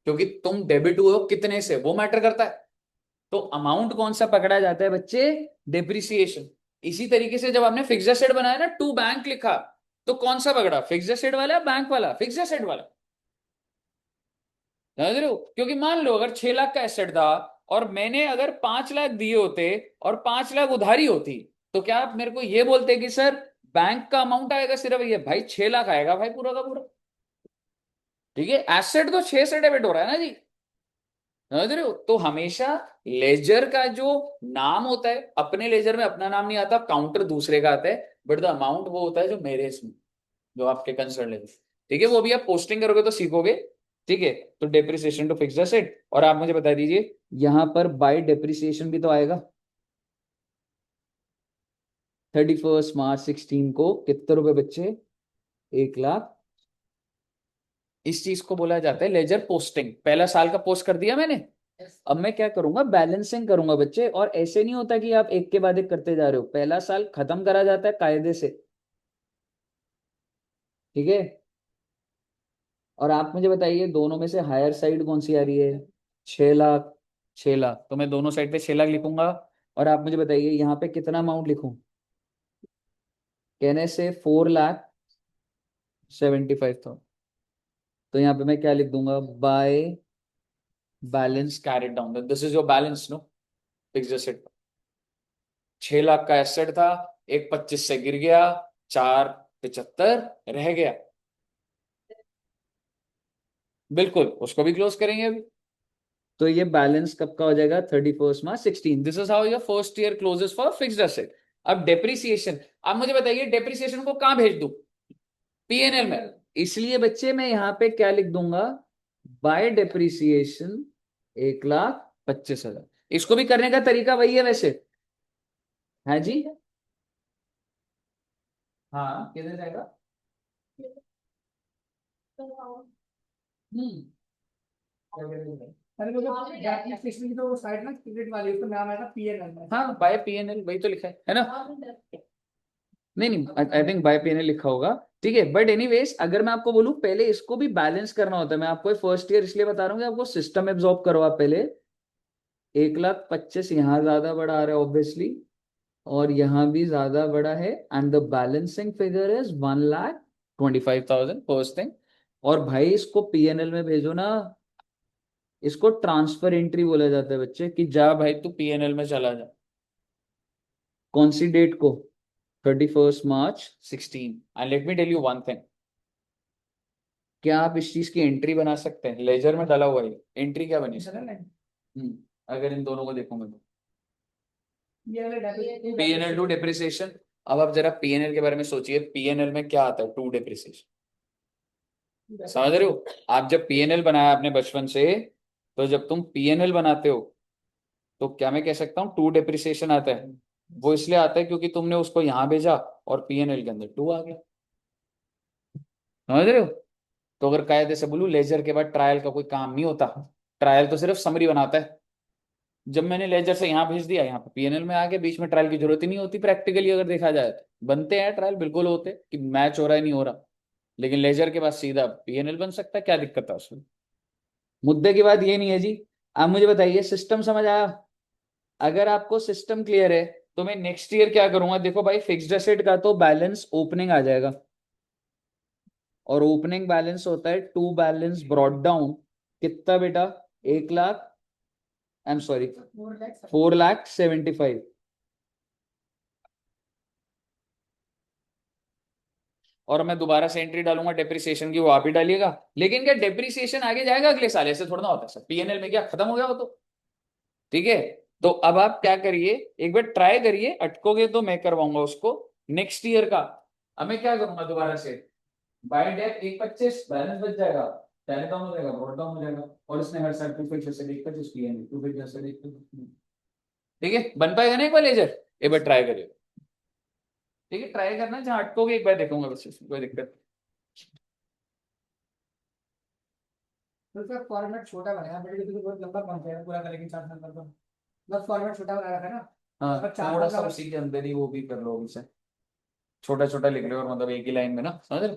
S1: क्योंकि तुम डेबिट हुए हो कितने से, वो मैटर करता है। तो अमाउंट कौन सा पकड़ा जाता है बच्चे, डेप्रिसिएशन। इसी तरीके से जब आपने फिक्स्ड एसेट बनाया ना, टू बैंक लिखा, तो कौन सा पकड़ा, फिक्स्ड एसेट वाला या बैंक वाला, फिक्स्ड एसेट वाला। समझ रहे हो, क्योंकि मान लो अगर 6 लाख का एसेट था, और मैंने अगर 5 लाख दिए होते और 5 लाख उधारी होती, तो क्या आप मेरे को ये बोलते कि सर बैंक का अमाउंट आएगा सिर्फ ये, भाई 6 लाख आएगा भाई पूरा का पूरा, ठीक है। एसेट तो 6 से डेबिट हो रहा है ना जी, समझ रहे हो। तो हमेशा लेजर का जो नाम होता है, अपने लेजर में अपना नाम नहीं आता, काउंटर दूसरे का आता है, बट द अमाउंट वो होता है जो मेरे इसमें, जो आपके कंसर्न लेजर, ठीक है। वो भी आप पोस्टिंग करोगे तो सीखोगे, ठीक है। तो डेप्रिसिएशन टू फिक्स्ड एसेट, और आप मुझे बता दीजिए यहां पर बाय डेप्रिसिएशन भी तो आएगा। 31 मार्च 16 को कितने रुपए बच्चे, 1 लाख। इस चीज को बोला जाता है लेजर पोस्टिंग। पहला साल का पोस्ट कर दिया मैंने, अब मैं क्या करूंगा, बैलेंसिंग करूंगा बच्चे। और ऐसे नहीं होता कि आप एक के बाद एक करते जा रहे हो, पहला साल खत्म करा जाता है कायदे से, ठीक है। और आप मुझे बताइए दोनों में से हायर साइड कौन सी आ रही है, 6 लाख। 6 लाख, तो मैं दोनों साइड पे 6 लाख लिखूंगा। और आप मुझे बताइए यहाँ पे कितना अमाउंट लिखूं, कहने से 4,75,000। तो यहाँ पे मैं क्या लिख दूंगा, by balance carried down, this is your balance no, fixed asset. 6 lakh का एसेट था, एक 25 से गिर गया, 4,75 रह गया, बिल्कुल उसको भी क्लोज करेंगे अभी। तो ये बैलेंस कब का हो जाएगा, 31 मार्च 16। This is how your first year closes for fixed asset. अब डेप्रिसिएशन, अब मुझे बताइए डेप्रिसिएशन को कहां भेज दूं, पीएनएल में। इसलिए बच्चे मैं यहाँ पे क्या लिख दूंगा, बाय डेप्रिसिएशन 1,25,000। इसको भी करने का तरीका वही है वैसे, है जी। हाँ किधर जाएगा, हम्म,
S2: अरे वो जो depreciation की तो साइड ना क्रेडिट वाली उसका नाम है ना पीएनएल में.
S1: हाँ बाय पीएनएल वही तो लिखा है ना। नहीं नहीं, आई थिंक बाय पीएनएल लिखा होगा, ठीक है। बट एनीवेज अगर मैं आपको बोलूं पहले इसको भी बैलेंस करना होता है, मैं आपको फर्स्ट ईयर इसलिए बता रहा हूँ कि आपको सिस्टम एब्जॉर्ब करो आप पहले। 1,25,000 यहाँ ज्यादा बड़ा आ रहा है ऑब्वियसली, और यहाँ भी ज्यादा बड़ा है, and the balancing figure is 1,25,000 first thing. और भाई इसको पीएनएल में भेजो ना, इसको ट्रांसफर एंट्री बोला जाता है बच्चे, कि जा भाई तू पीएनएल में चला जा। कौन सी डेट को, 31 मार्च 16। And let me tell you one thing, क्या आप इस चीज की एंट्री बना सकते हैं, लेजर में डाला हुआ है, एंट्री क्या बनी अगर इन दोनों को देखूंगा तो, पीएनएल टू डेप्रिसिएशन। अब आप जरा पीएनएल के बारे में सोचिए, पीएनएल में क्या आता है, टू डेप्रिसिएशन। समझ रहे हो, आप जब पीएनएल बनाया आपने बचपन से, तो जब तुम पीएनएल बनाते हो तो क्या मैं कह सकता हूँ टू डेप्रिसिएशन आता है। वो इसलिए आता है क्योंकि तुमने उसको यहां भेजा और पीएनएल के अंदर टू आ गया, समझ रहे हो। तो अगर कायदे से बोलूं, लेजर के बाद ट्रायल का कोई काम नहीं होता, ट्रायल तो सिर्फ समरी बनाता है, जब मैंने लेजर से यहाँ भेज दिया, यहाँ पे पीएनएल में आके, बीच में ट्रायल की जरूरत ही नहीं होती प्रैक्टिकली अगर देखा जाए तो। बनते हैं ट्रायल, बिल्कुल होते कि मैच हो रहा है नहीं हो रहा, लेकिन लेजर के बाद सीधा पीएनएल बन सकता है, क्या दिक्कत है उसमें। मुद्दे की बात ये नहीं है जी। आप मुझे बताइए, सिस्टम समझ आया? अगर आपको सिस्टम क्लियर है तो मैं नेक्स्ट ईयर क्या करूंगा, देखो भाई, फिक्स्ड एसेट का तो बैलेंस ओपनिंग आ जाएगा, और ओपनिंग बैलेंस होता है टू बैलेंस ब्रॉड डाउन, कितना बेटा? 1 लाख, आई एम सॉरी, 4,75,000। और मैं दोबारा से एंट्री डालूंगा डेप्रिसिएशन की, वो आप ही डालिएगा। लेकिन क्या डेप्रिसिएशन आगे जाएगा अगले साल? ऐसे थोड़ा ना होता है सर, पीएनएल में क्या खत्म हो गया वो तो। ठीक है, तो अब आप क्या करिए, एक बार ट्राई करिए, अटकोगे तो मैं करवाऊंगा उसको नेक्स्ट ईयर का। अब मैं क्या करूंगा दोबारा से, बाय डेट 1,25 बैलेंस बच जाएगा, टैली डाउन हो जाएगा, ब्रॉड डाउन हो जाएगा, और इसने हर साल 2 फिक्स से 1,25 पीएनएल, 2 फिक्स से 1,25। ठीक है, बन पाएगा ना एक बार लेजर? एक बार ट्राई करिए। ठीक है, ट्राई करना, जहां अटकोगे एक बार देखूंगा बस, इसमें कोई दिक्कत।
S2: तो उसका फॉर्मेट छोटा बनाया, बट ये तो बहुत लंबा बन जाएगा पूरा करेंगे 4 नंबर का। बस फॉर्मेट छोटा बना रखा है ना।
S1: हाँ,
S2: अगर चार
S1: थोड़ा सा
S2: नंबर
S1: उसी के अंदर ही वो भी कर लो उसे, छोटा छोटा लिख लो, और मतलब एक ही लाइन में ना, समझ रहे?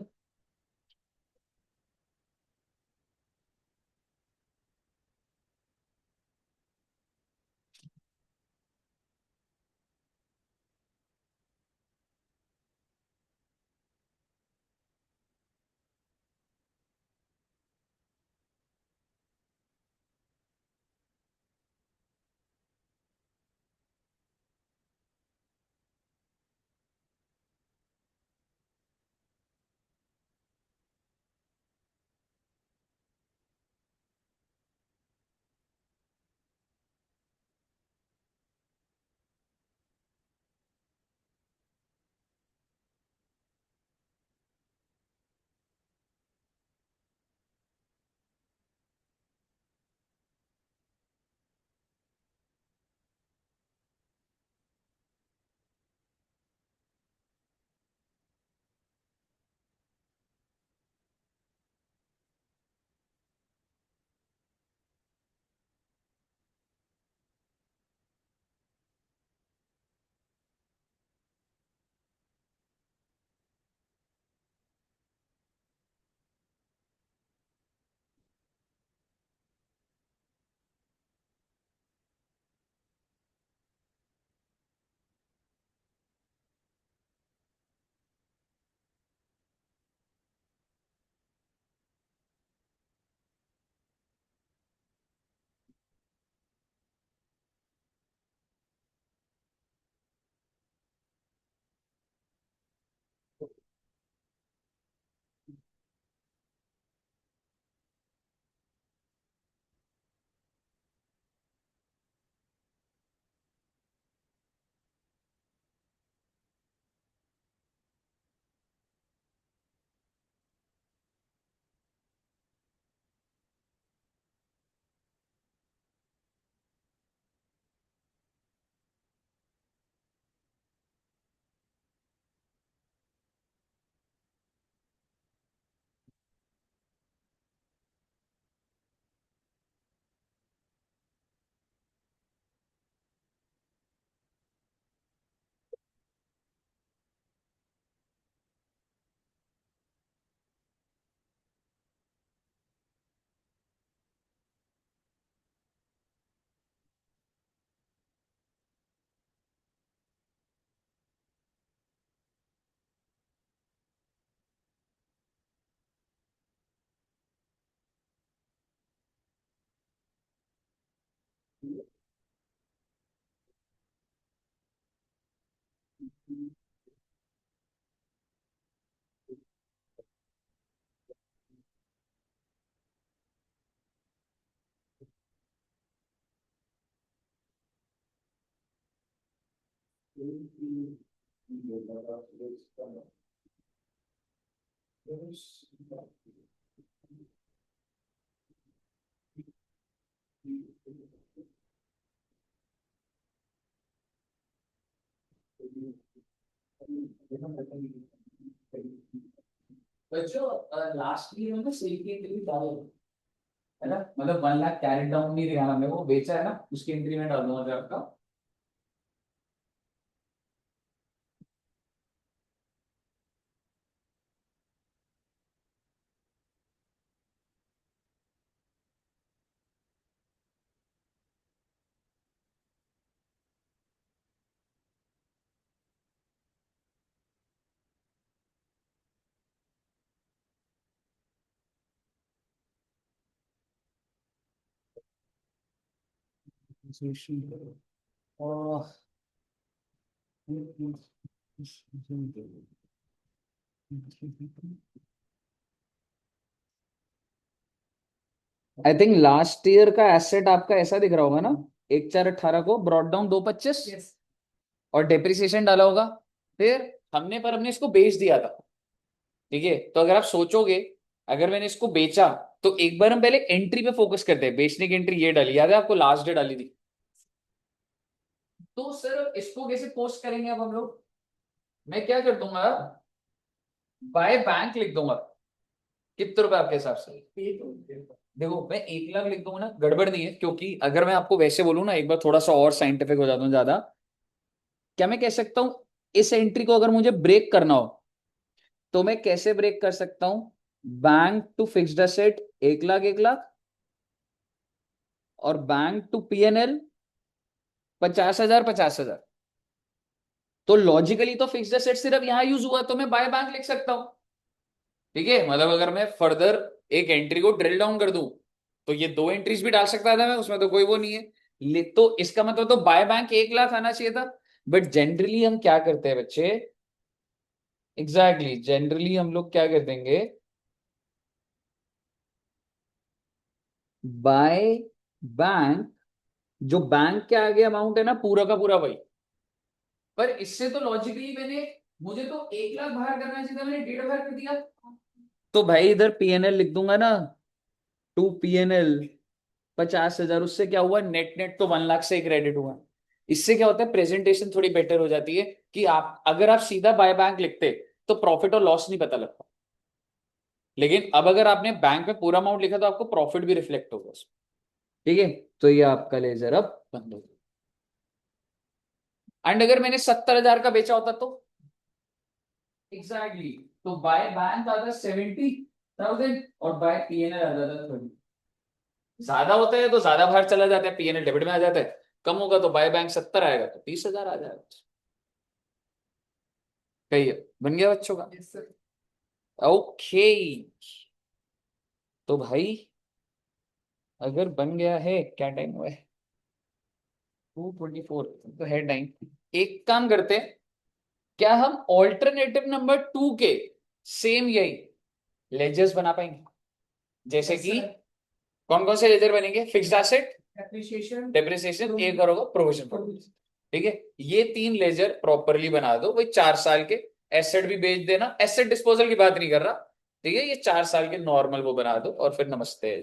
S1: बच्चों, लास्ट ईयर में ना सेल के लिए डालो। है ना, मतलब 1 लाख कैरेट डाउन नहीं दिखाना मेरे को, बेचा है ना, उसकी एंट्री में डाल दूंगा आपका। और आई थिंक लास्ट ईयर का एसेट आपका ऐसा दिख रहा होगा ना, 1,418 को ब्रॉड डाउन 2,25,
S2: यस
S1: और डेप्रिसिएशन डाला होगा। फिर हमने इसको बेच दिया था। ठीक है, तो अगर आप सोचोगे, अगर मैंने इसको बेचा, तो एक बार हम पहले एंट्री पे फोकस करते हैं। बेचने की एंट्री ये डाली, याद है आपको, लास्ट डे डाली थी। तो सर इसको कैसे पोस्ट करेंगे अब हम लोग? मैं क्या कर दूंगा, बाय बैंक लिख दूंगा। कितने रुपए आपके हिसाब से? देखो मैं 1 लाख लिख दूंगा ना, गड़बड़ नहीं है, क्योंकि अगर मैं आपको वैसे बोलूं ना, एक बार थोड़ा सा और साइंटिफिक हो जाता हूँ ज्यादा, क्या मैं कह सकता हूं, इस एंट्री को अगर मुझे ब्रेक करना हो, तो मैं कैसे ब्रेक कर सकता हूं? Bank to fixed asset 1 lakh 1 lakh, और बैंक टू पीएनएल 50,000 50,000। तो लॉजिकली तो फिक्स्ड एसेट सिर्फ यहां यूज हुआ, तो मैं बाय बैंक लिख सकता हूं। ठीक है, मतलब अगर मैं फर्दर एक एंट्री को ड्रिल डाउन कर दूं, तो ये 2 एंट्रीज भी डाल सकता था मैं, उसमें तो कोई वो नहीं है। तो इसका मतलब तो बाय बैंक 1 लाख आना चाहिए था। बट जनरली हम क्या करते हैं बच्चे, एग्जैक्टली जनरली हम लोग क्या कर देंगे, बाय बैंक, जो बैंक के आगे अमाउंट है ना पूरा का पूरा वही। पर इससे तो लॉजिकली मैंने, मुझे तो 1 लाख बाहर करना चाहिए था, मैंने 1.5 बाहर कर दिया। तो भाई इधर पीएनएल लिख दूंगा ना, टू पीएनएल 50,000। उससे क्या हुआ, नेट नेट तो 1 लाख से ही क्रेडिट हुआ। इससे क्या होता है, प्रेजेंटेशन थोड़ी बेटर हो जाती है, कि आप अगर आप सीधा बाय बैंक लिखते, तो प्रॉफिट और लॉस नहीं पता लगता। लेकिन अब अगर आपने बैंक में पूरा अमाउंट लिखा, तो आपको प्रॉफिट भी रिफ्लेक्ट होगा उसमें। ठीक है, तो ये आपका लेजर अब बंद हो गया। एंड अगर मैंने 70,000 का बेचा होता तो, एग्जैक्टली exactly. तो बाय बैंक आता 70,000, और बाय पीएनएल आता था 30। ज्यादा होता है तो ज्यादा बाहर चला जाता है, पीएनएल डेबिट में आ जाता है। कम होगा तो बाय बैंक 70 आएगा, तो 30,000 आ जाएगा। कहिए, बन गया बच्चों का?
S2: Yes sir.
S1: ओके, तो भाई अगर बन गया है, क्या टाइम हुआ है? 2:24 तो है टाइम। एक काम करते हैं, क्या हम ऑल्टरनेटिव नंबर 2 के सेम यही लेजर्स बना पाएंगे? जैसे
S2: यस
S1: कि
S2: सर।
S1: कौन कौन से लेजर बनेंगे? फिक्स्ड एसेट,
S2: एप्रिशिएशन,
S1: डेप्रिसिएशन, एक और होगा प्रोविजन फॉर। ठीक है, ये 3 लेजर प्रॉपरली बना दो भाई, 4 साल के। एसेट भी बेच देना, एसेट डिस्पोजल की बात नहीं कर रहा। ठीक है, ये 4 साल के नॉर्मल वो बना दो, और फिर नमस्ते।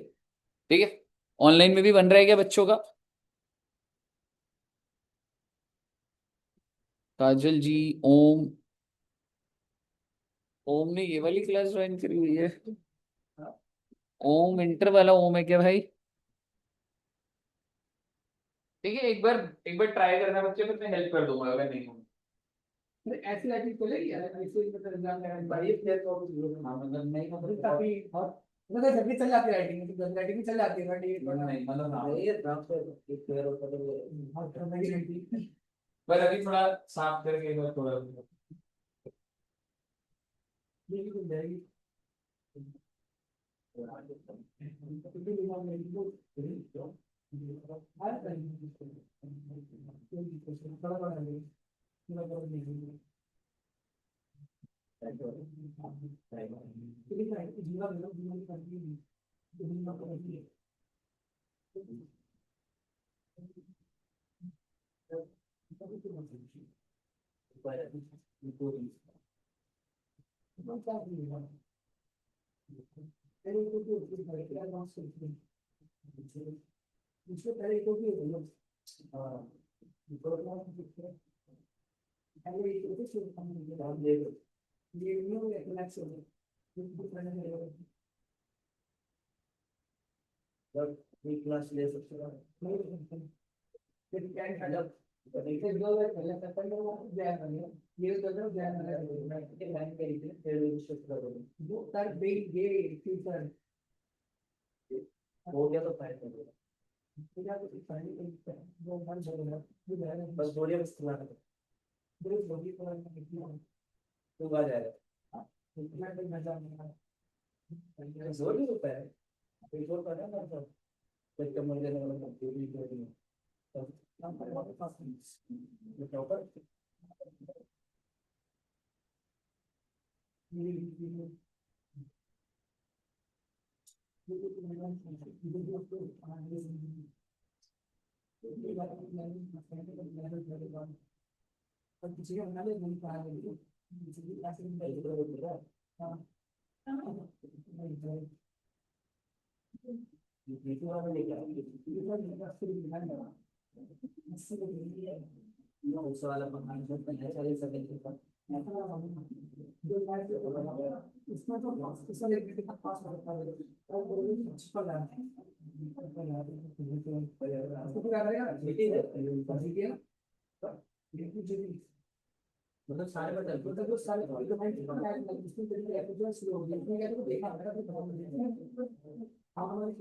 S1: ठीक है, ऑनलाइन में भी बन रहा है क्या बच्चों का? काजल जी, ओम, ओम ने ये वाली क्लास ज्वाइन करी हुई है। ओम इंटर वाला ओम है क्या भाई? ठीक है, एक बार ट्राई करना बच्चे, फिर मैं हेल्प कर दूंगा अगर नहीं होगा।
S2: ऐसी लाइटिंग चलेगी यार, ऐसे ही मतलब एग्जाम में भाई प्लेयर को
S1: हाँ मतलब नहीं,
S2: मतलब काफी और मतलब जब भी चल जाती है राइटिंग, तो राइटिंग भी चल जाती है बट ये थोड़ा
S1: नहीं मतलब हाँ,
S2: ये ड्राफ्ट से एक प्लेयर होता है तो और थोड़ा नहीं रहती।
S1: बस अभी थोड़ा साफ करके एक बार थोड़ा।
S2: ये भी कुछ जाएगी। इससे पहले तो भी पहले ये तो शुरू करने ये न्यू रिलैक्स हो गया। एक क्लास ले सकते हो फिर क्या है एक दो बार पहले तक ज्ञान बने ये तो ज्ञान बने के लाइन पे ही फिर शिफ्ट कर दो वो सर बे ये फ्यूचर हो गया तो फाइनल हो गया तो फाइनल वो मन बोल रहा बस बोलिए बस चला दो बोली तो आ जाएगा इतना कोई मजा नहीं जोर नहीं होता है कोई जोर कर रहा है ना तो मुझे लगा जो भी जोर नहीं प्रॉपर इसमें तो इसमें एक पास होता है और वो छिपा जाता है उसको क्या करेगा जीटी है मतलब सारे बदल मतलब सारे डॉक्यूमेंट इसमें जल्दी एप्लीकेशन शुरू हो गई इसमें क्या तो देखा मेरा तो हमारे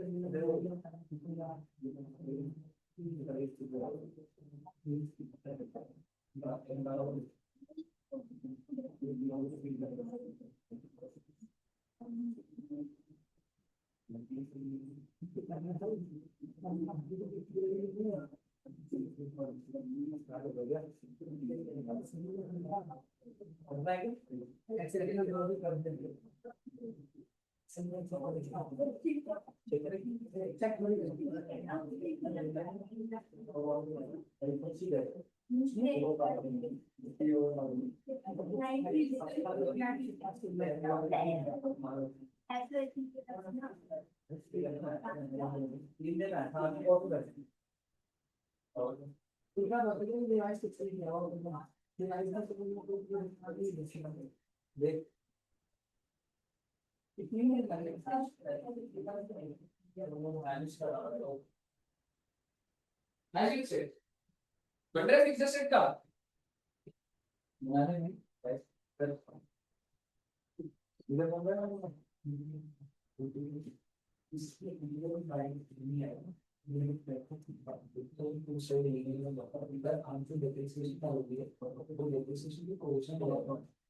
S1: मैजिक से बन रहा है फिक्स सेट का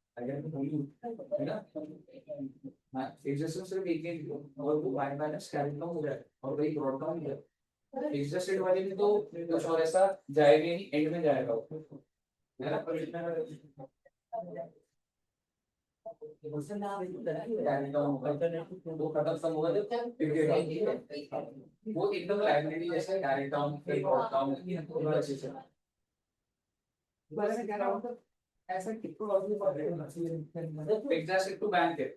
S1: इधर बन रहा है सिर्फ एक ही और वो वाई बैलेंस कैरेक्टर हो जाए और वही ब्रॉड डाउन हो जाए एग्जिस्टेड वाले में तो कुछ और ऐसा जाएगा ही नहीं एंड में जाएगा है ना वो खत्म सब होगा वो एकदम लाइब्रेरी जैसा कैरी डाउन फिर ब्रॉड डाउन पूरा अच्छे से
S2: ऐसा टिप्पणी
S1: एग्जिस्टेड टू बैंक है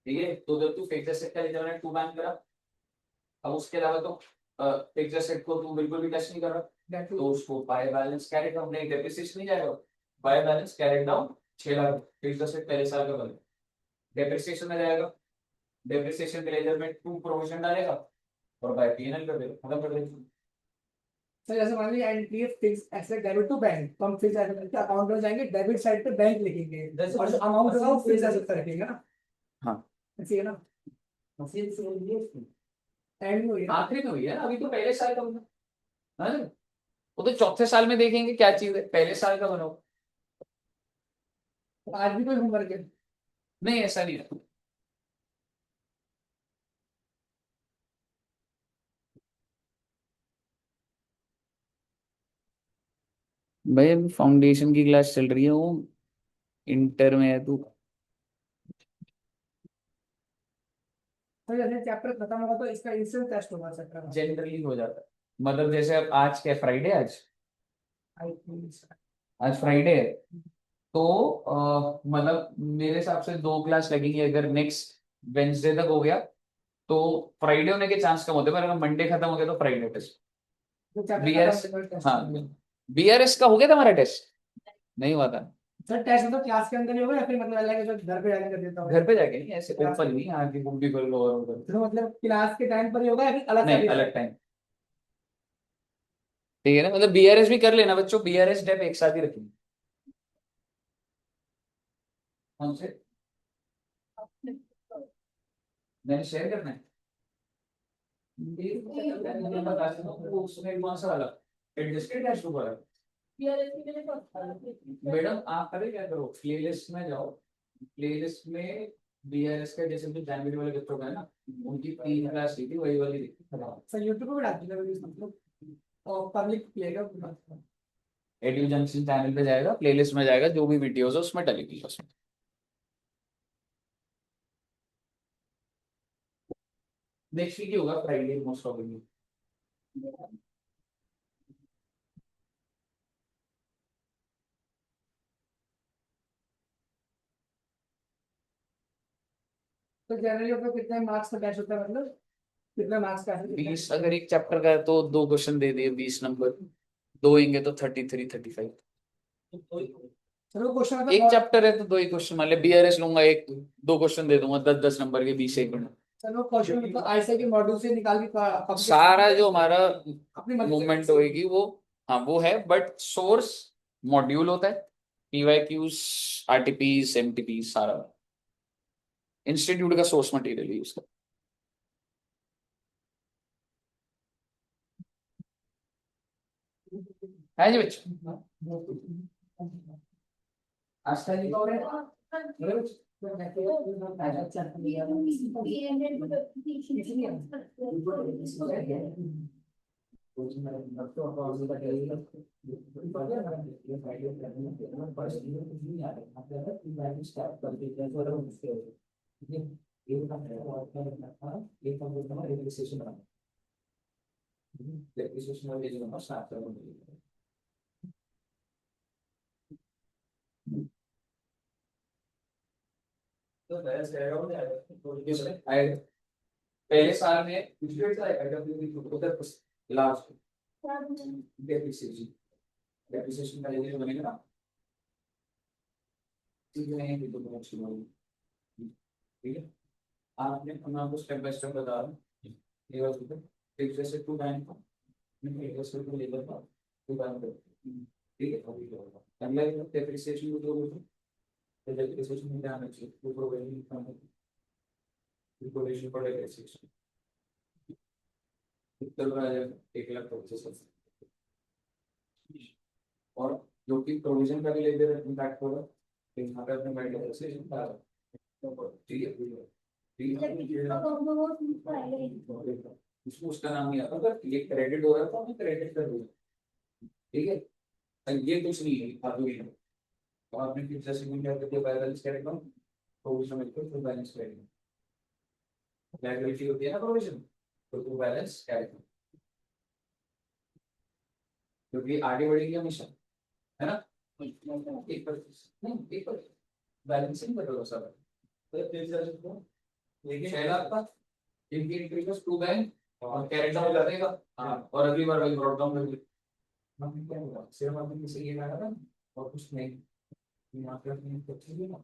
S1: ठीक है तो जब तू एग्जिस्टेड का लेकर टू बैंक करा अब उसके अलावा तो एग्जिस्टेड को तू बिल्कुल भी टच नहीं कर रहा तो उसको बाय बैलेंस कैरी डाउन नहीं डेप्रिसिएशन नहीं जाएगा by balance carry down 6 lakh existed पहले साल का बने डेप्रिसिएशन में जाएगा डेप्रिसिएशन के लेजर में तू प्रोविजन डालेगा और बाय पीएनएल कर देगा खत्म कर देगा
S2: सर जैसे मान लीजिए entry fix asset debit to bank तो हम फिक्स एसेट के अकाउंट में जाएंगे डेबिट साइड पे बैंक लिखेंगे और जो अमाउंट होगा वो फिक्स एसेट पर रखेंगे ना
S1: हाँ
S2: ऐसे है ना एंड में हुई है
S1: आखिरी में हुई है अभी तो पहले साल का बना है वो तो चौथे साल में देखेंगे क्या चीज है पहले साल का बनाओ
S2: आज भी कोई होमवर्क है
S1: नहीं ऐसा नहीं है भाई अभी फाउंडेशन की क्लास चल रही है वो इंटर में है तू
S2: तो जैसे चैप्टर खत्म होगा तो इसका इंस्टेंट टेस्ट होगा चैप्टर
S1: जनरली हो जाता है मतलब जैसे अब आज क्या फ्राइडे आज
S2: आई थिंक
S1: आज फ्राइडे है तो मतलब मेरे हिसाब से 2 क्लास लगेंगी अगर नेक्स्ट वेंसडे तक हो गया तो फ्राइडे होने के चांस कम होते हैं पर अगर मंडे खत्म हो गया तो फ्राइडे टेस्ट
S2: तो चैप्टर
S1: बीआरएस
S2: खत्म
S1: हाँ बीआरएस का हो गया था हमारा टेस्ट नहीं हुआ था
S2: सर टेस्ट मतलब क्लास के अंदर ही होगा या फिर मतलब अलग जो घर पे जाके कर देता हूँ?
S1: घर पे जाके नहीं, ऐसे ओपन नहीं, आगे बुक भी कर लो और उधर।
S2: तो मतलब क्लास के टाइम पर ही होगा या फिर अलग
S1: नहीं,
S2: से?
S1: अलग टाइम। ठीक है ना, मतलब बीआरएस भी कर लेना बच्चों, बीआरएस डेप एक साथ ही रखेंगे। कौन से मैंने शेयर करना है? मैं बता देता हूँ, वो उसमें कौन सा वाला एडजस्टेड डैशबोर्ड वाला। मैडम आप पहले क्या करो, प्लेलिस्ट में जाओ, प्लेलिस्ट में बीआरएस का जैसे भी जानकारी वाले बच्चों का है ना, उनकी 3 क्लास थी वही वाली दिखी।
S2: सर यूट्यूब पे भी डाल दीजिएगा मतलब, और पब्लिक प्लेगा पूरा।
S1: एडू जंक्शन चैनल पे जाएगा, प्लेलिस्ट में जाएगा, जो भी वीडियोस है उसमें डलेगी उसमें। नेक्स्ट वीक ही होगा, फ्राइडे मोस्ट प्रॉब्लली।
S2: तो जनरली आपका कितने मार्क्स का टेस्ट होता है मतलब, कितने मार्क्स का है?
S1: 20, अगर एक चैप्टर का है तो 2 क्वेश्चन दे दिए, 20 नंबर। 2 होंगे तो 33, 35।
S2: चलो क्वेश्चन मतलब
S1: एक चैप्टर है तो 2 ही क्वेश्चन, मान ले बीआरएस लूंगा एक, 2 क्वेश्चन दे दूंगा, 10-10 नंबर के, 20 एक।
S2: चलो क्वेश्चन मतलब आईसीआई के मॉड्यूल से निकाल के
S1: सारा जो हमारा
S2: अपनी मर्जी
S1: मूवमेंट
S2: से।
S1: होएगी वो, हाँ वो है, बट सोर्स मॉड्यूल होता है, पीवाईक्यूज, आरटीपीस, एमटीपी, सारा इंस्टीट्यूट का सोर्स मटेरियल यूज कर। है जी बच्चों, आस्था जी को मेरे पहले साल में उधर लास्ट डेप्रिसिएशन, डेप्रिसिएशन का लेके बनेगा ना, चीजें नहीं भी तो बहुत शुरू होगी। ठीक है, आपने मैं आपको स्टेप बाय स्टेप बता रहा हूँ। ये बात होता है, फिर जैसे टू टाइम का मैं जैसे को लेकर था टू टाइम का। ठीक है, अभी क्या होगा पहला डेप्रिसिएशन को जो होता है, डेप्रिसिएशन में ध्यान रखिए, टू प्रोविजन का प्रोविजन पर डेप्रिसिएशन उत्तर में आ जाएगा 1,25,000। और जो कि प्रोविजन का भी लेकर इम्पैक्ट होगा, तो यहाँ पे अपने मेडिकल डेप्रिसिएशन का ठीक है, ठीक है। उसको उसका नाम नहीं आता, अगर ये क्रेडिट हो रहा है तो हमें क्रेडिट कर दो। ठीक है, और ये कुछ नहीं है फालतू की। तो आपने फिर जैसे भी क्या करते हैं, बैलेंस करेगा तो उसमें मिलकर फिर बैलेंस करेगा, लायबिलिटी होती है ना प्रोविजन, तो वो बैलेंस करेगा, क्योंकि आगे बढ़ेगी हमेशा, है ना। एक पर नहीं, एक पर बैलेंसिंग कर दो सर, तो फिर जैसे को लेकिन 6 लाख का इनकी एंट्री का टू बैंक और कैरेट डाउन कर देगा। हाँ, और अगली बार वही ब्रॉड डाउन कर देगा। हमने क्या हुआ, सिर्फ आपने किसी ये कहा था और कुछ नहीं, यहाँ पे अपनी कुछ भी ना,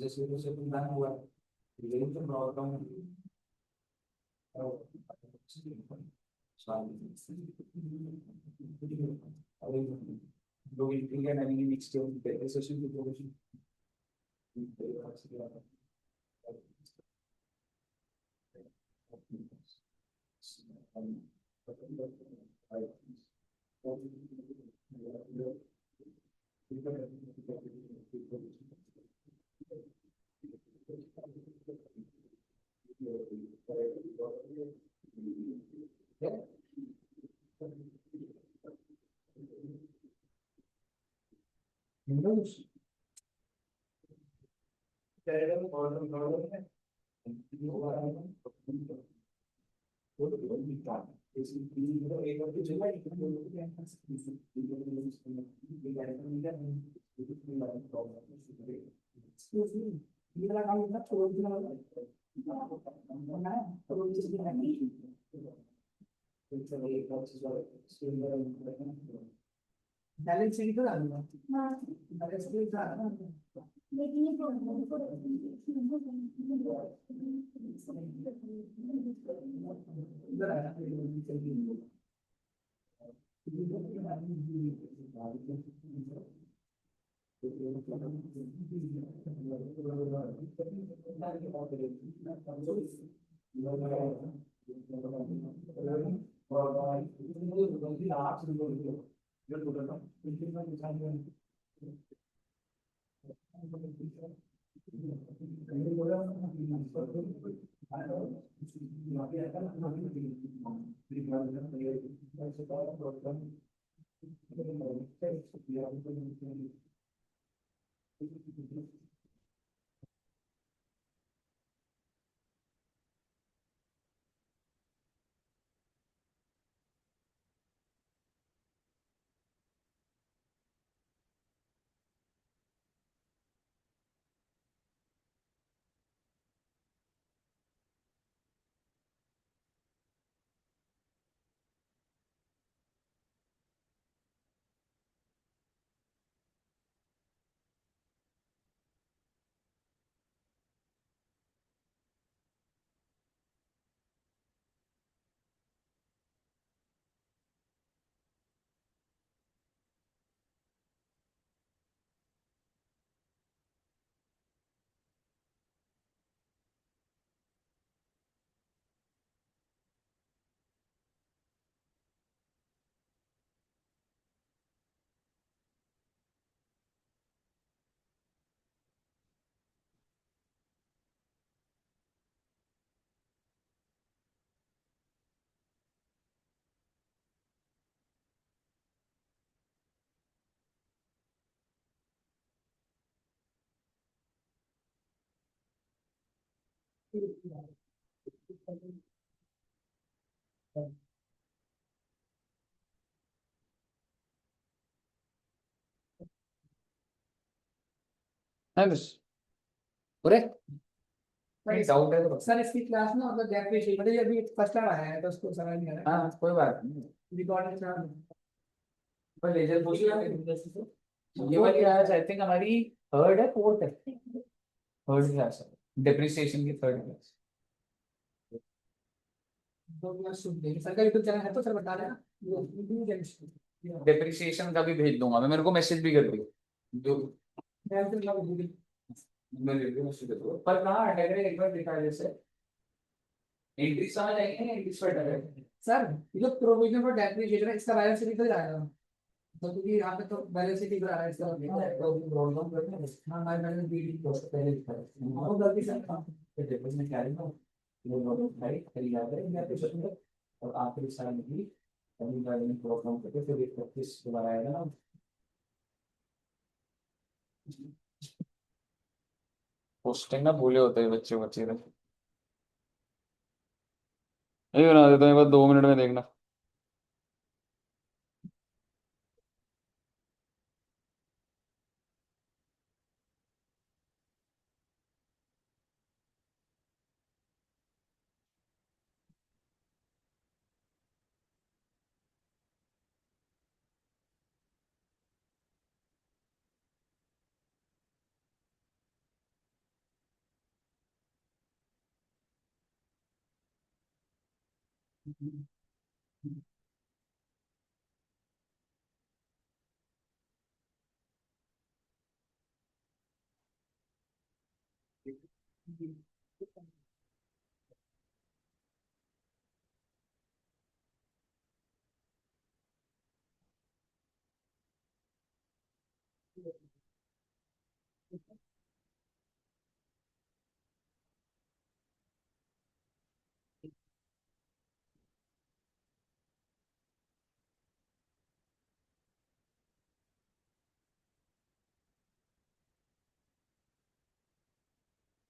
S1: जैसे जैसे तुम हुआ, ये तो ब्रॉड डाउन लोग इंडिया नहीं नेक्स्ट ईयर सेशन की प्रोविजन
S2: बैलेंस शीट तो डालूंगा। हाँ बैलेंस शीट डालूंगा। लेकिन ये इधर आया
S1: है बस। करेक्ट।
S2: डाउट है तो सर इसकी क्लास ना मतलब गैप पे मतलब ये अभी फर्स्ट टाइम आया है तो उसको समझ नहीं आ रहा है।
S1: हाँ कोई बात नहीं।
S2: रिकॉर्डिंग चला
S1: पर लेजर पूछ लिया ये वाली क्लास आई थिंक हमारी थर्ड है फोर्थ है, थर्ड क्लास है, डिप्रिसिएशन की थर्ड क्लास।
S2: तो क्लास सुन लेंगे सर का यूट्यूब चैनल है तो सर बता देना
S1: डिप्रिसिएशन का भी भेज दूंगा मैं, मेरे को मैसेज भी कर दियो जो मैं रिव्यू मैसेज कर दूंगा। पर कहाँ अटैक है एक बार दिखा जैसे एंट्री समझ आएगी ना, एंट्री पर अटैक है।
S2: सर ये जो प्रोविजन फॉर डेप्रिसिएशन है इसका बैलेंस शीट किधर आएगा तो क्योंकि यहाँ पे तो बैलेंस शीट इधर आ रहा है इसका तो रोल डाउन करते हैं। हाँ हमारे बैलेंस बीडी तो पहले दिखा है वो गलती से
S1: तो देखो इसमें क्या लिखा है, वो नोट भाई खरीद आता है या फिर और आखिरी साल में भी अगली बार में प्रॉब्लम करके फिर एक 25 दोबारा आएगा ना। पोस्टिंग ना भूले होते हैं बच्चे बच्चे तो ये बना देता हूँ, बस 2 मिनट में देखना।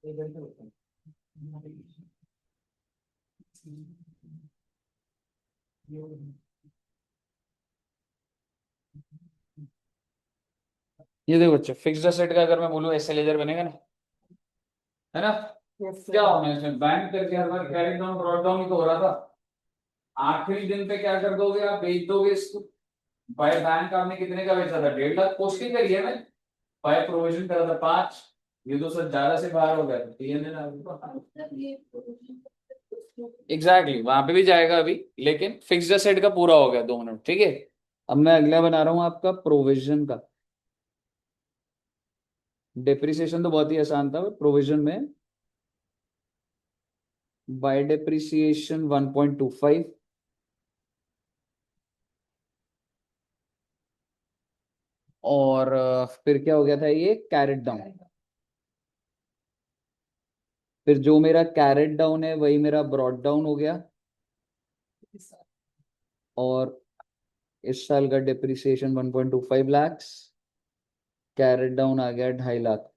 S2: एक घंटे होते हैं।
S1: ये देखो बच्चे, फिक्स्ड एसेट का अगर मैं बोलूँ ऐसे लेजर बनेगा ना, है ना? क्या होना है इसमें? बैंक करके हर बार कैरी डाउन ब्रॉट डाउन ही तो हो रहा था। आखिरी दिन पे क्या कर दोगे आप? बेच दोगे इसको। बाय बैंक आपने कितने का बेचा था? 1.5 लाख पोस्टिंग करी है ना। बाय प्रोविजन करा था 5। ये तो सर ज्यादा से बाहर हो गया। एग्जैक्टली, वहां पे भी जाएगा अभी, लेकिन फिक्स्ड एसेट का पूरा हो गया 2 मिनट, ठीक है। अब मैं अगला बना रहा हूं आपका प्रोविजन का। डेप्रिसिएशन तो बहुत ही आसान था, प्रोविजन में बाय डेप्रिसिएशन 1.25, और फिर क्या हो गया था, ये कैरेट डाउन। फिर जो मेरा कैरेट डाउन है वही मेरा ब्रॉड डाउन हो गया, और इस साल का डेप्रिसिएशन 1.25 लाख, कैरेट डाउन आ गया 2.5 lakh,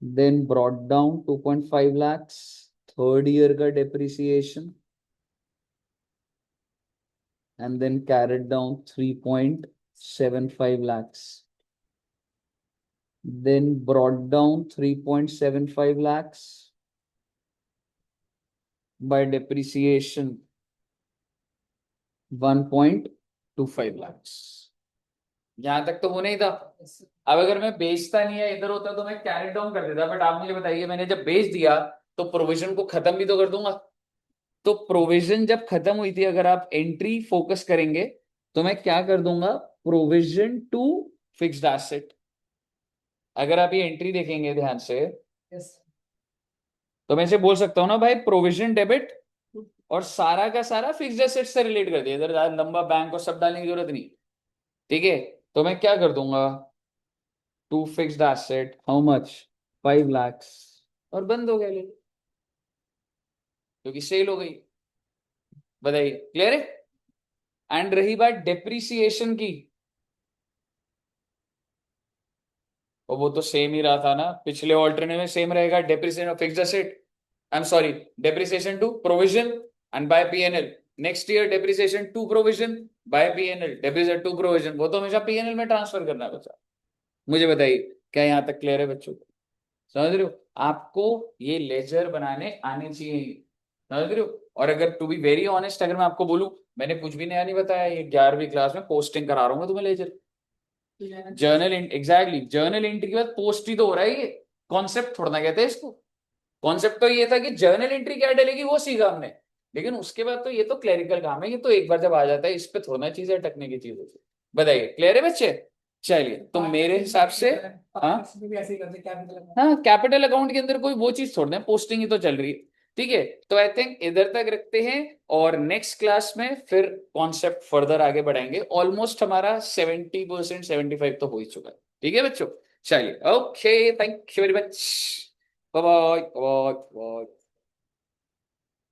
S1: then brought down 2.5 lakh, third year का depreciation, and then carried down 3.75 lakhs, then brought down 3.75 lakhs by depreciation 1.25 lakhs। यहां तक तो वो नहीं था। अब अगर मैं बेचता नहीं है इधर होता तो मैं कैरी डाउन कर देता, बट आप मुझे बताइए, मैंने जब बेच दिया तो प्रोविजन को खत्म भी तो कर दूंगा। तो प्रोविजन जब खत्म हुई थी, अगर आप एंट्री फोकस करेंगे तो मैं क्या कर दूंगा, प्रोविजन टू फिक्स्ड एसेट। अगर आप ये एंट्री देखेंगे ध्यान से, तो मैं इसे बोल सकता हूं ना भाई, प्रोविजन डेबिट, और सारा का सारा फिक्स्ड एसेट से रिलेट कर दिया, इधर ज्यादा लंबा बैंक और सब डालने की जरूरत नहीं। ठीक है, तो मैं क्या कर दूंगा, to fixed asset how much, 5 lakhs, और बंद हो गया ले, क्योंकि सेल हो गई। बताइए, क्लियर है? एंड रही बात डेप्रिसिएशन की, और वो तो सेम ही रहा था ना, पिछले ऑल्टरनेट में सेम रहेगा, depreciation of fixed asset, I am sorry, depreciation to provision and by PNL. Next year depreciation to provision by PNL, depreciation to provision, वो तो हमेशा पीएनएल में ट्रांसफर करना है बच्चा। मुझे बताइए, क्या यहाँ तक क्लियर है बच्चों को? समझ रहे हो? आपको ये लेजर बनाने आने चाहिए, समझ रहे हो? और अगर टू बी वेरी ऑनेस्ट, अगर मैं आपको बोलूं, मैंने कुछ भी नया नहीं बताया, ये 11वीं क्लास में पोस्टिंग करा रहा हूँ मैं तुम्हें ledger. Journal, exactly, journal entry के बाद पोस्ट ही तो हो रहा है ये। कॉन्सेप्ट थोड़ा ना कहते हैं इसको। कॉन्सेप्ट तो ये था कि जर्नल एंट्री क्या डलेगी वो सीखा हमने, लेकिन उसके बाद तो ये तो क्लरिकल काम है, ये तो एक बार जब आ जाता है इस पे थोड़ा चीजें अटकने की चीजों से। बताइए, क्लियर है बच्चे? चलिए, तो मेरे हिसाब से, हाँ हाँ, कैपिटल अकाउंट के अंदर कोई वो चीज छोड़ दें, पोस्टिंग ही तो चल रही है। ठीक है, तो आई थिंक इधर तक रखते हैं, और नेक्स्ट क्लास में फिर कॉन्सेप्ट फर्दर आगे बढ़ाएंगे। ऑलमोस्ट हमारा 70%, 75 तो हो ही चुका है। ठीक है बच्चों, चलिए, okay, thank you very much, bye bye bye bye.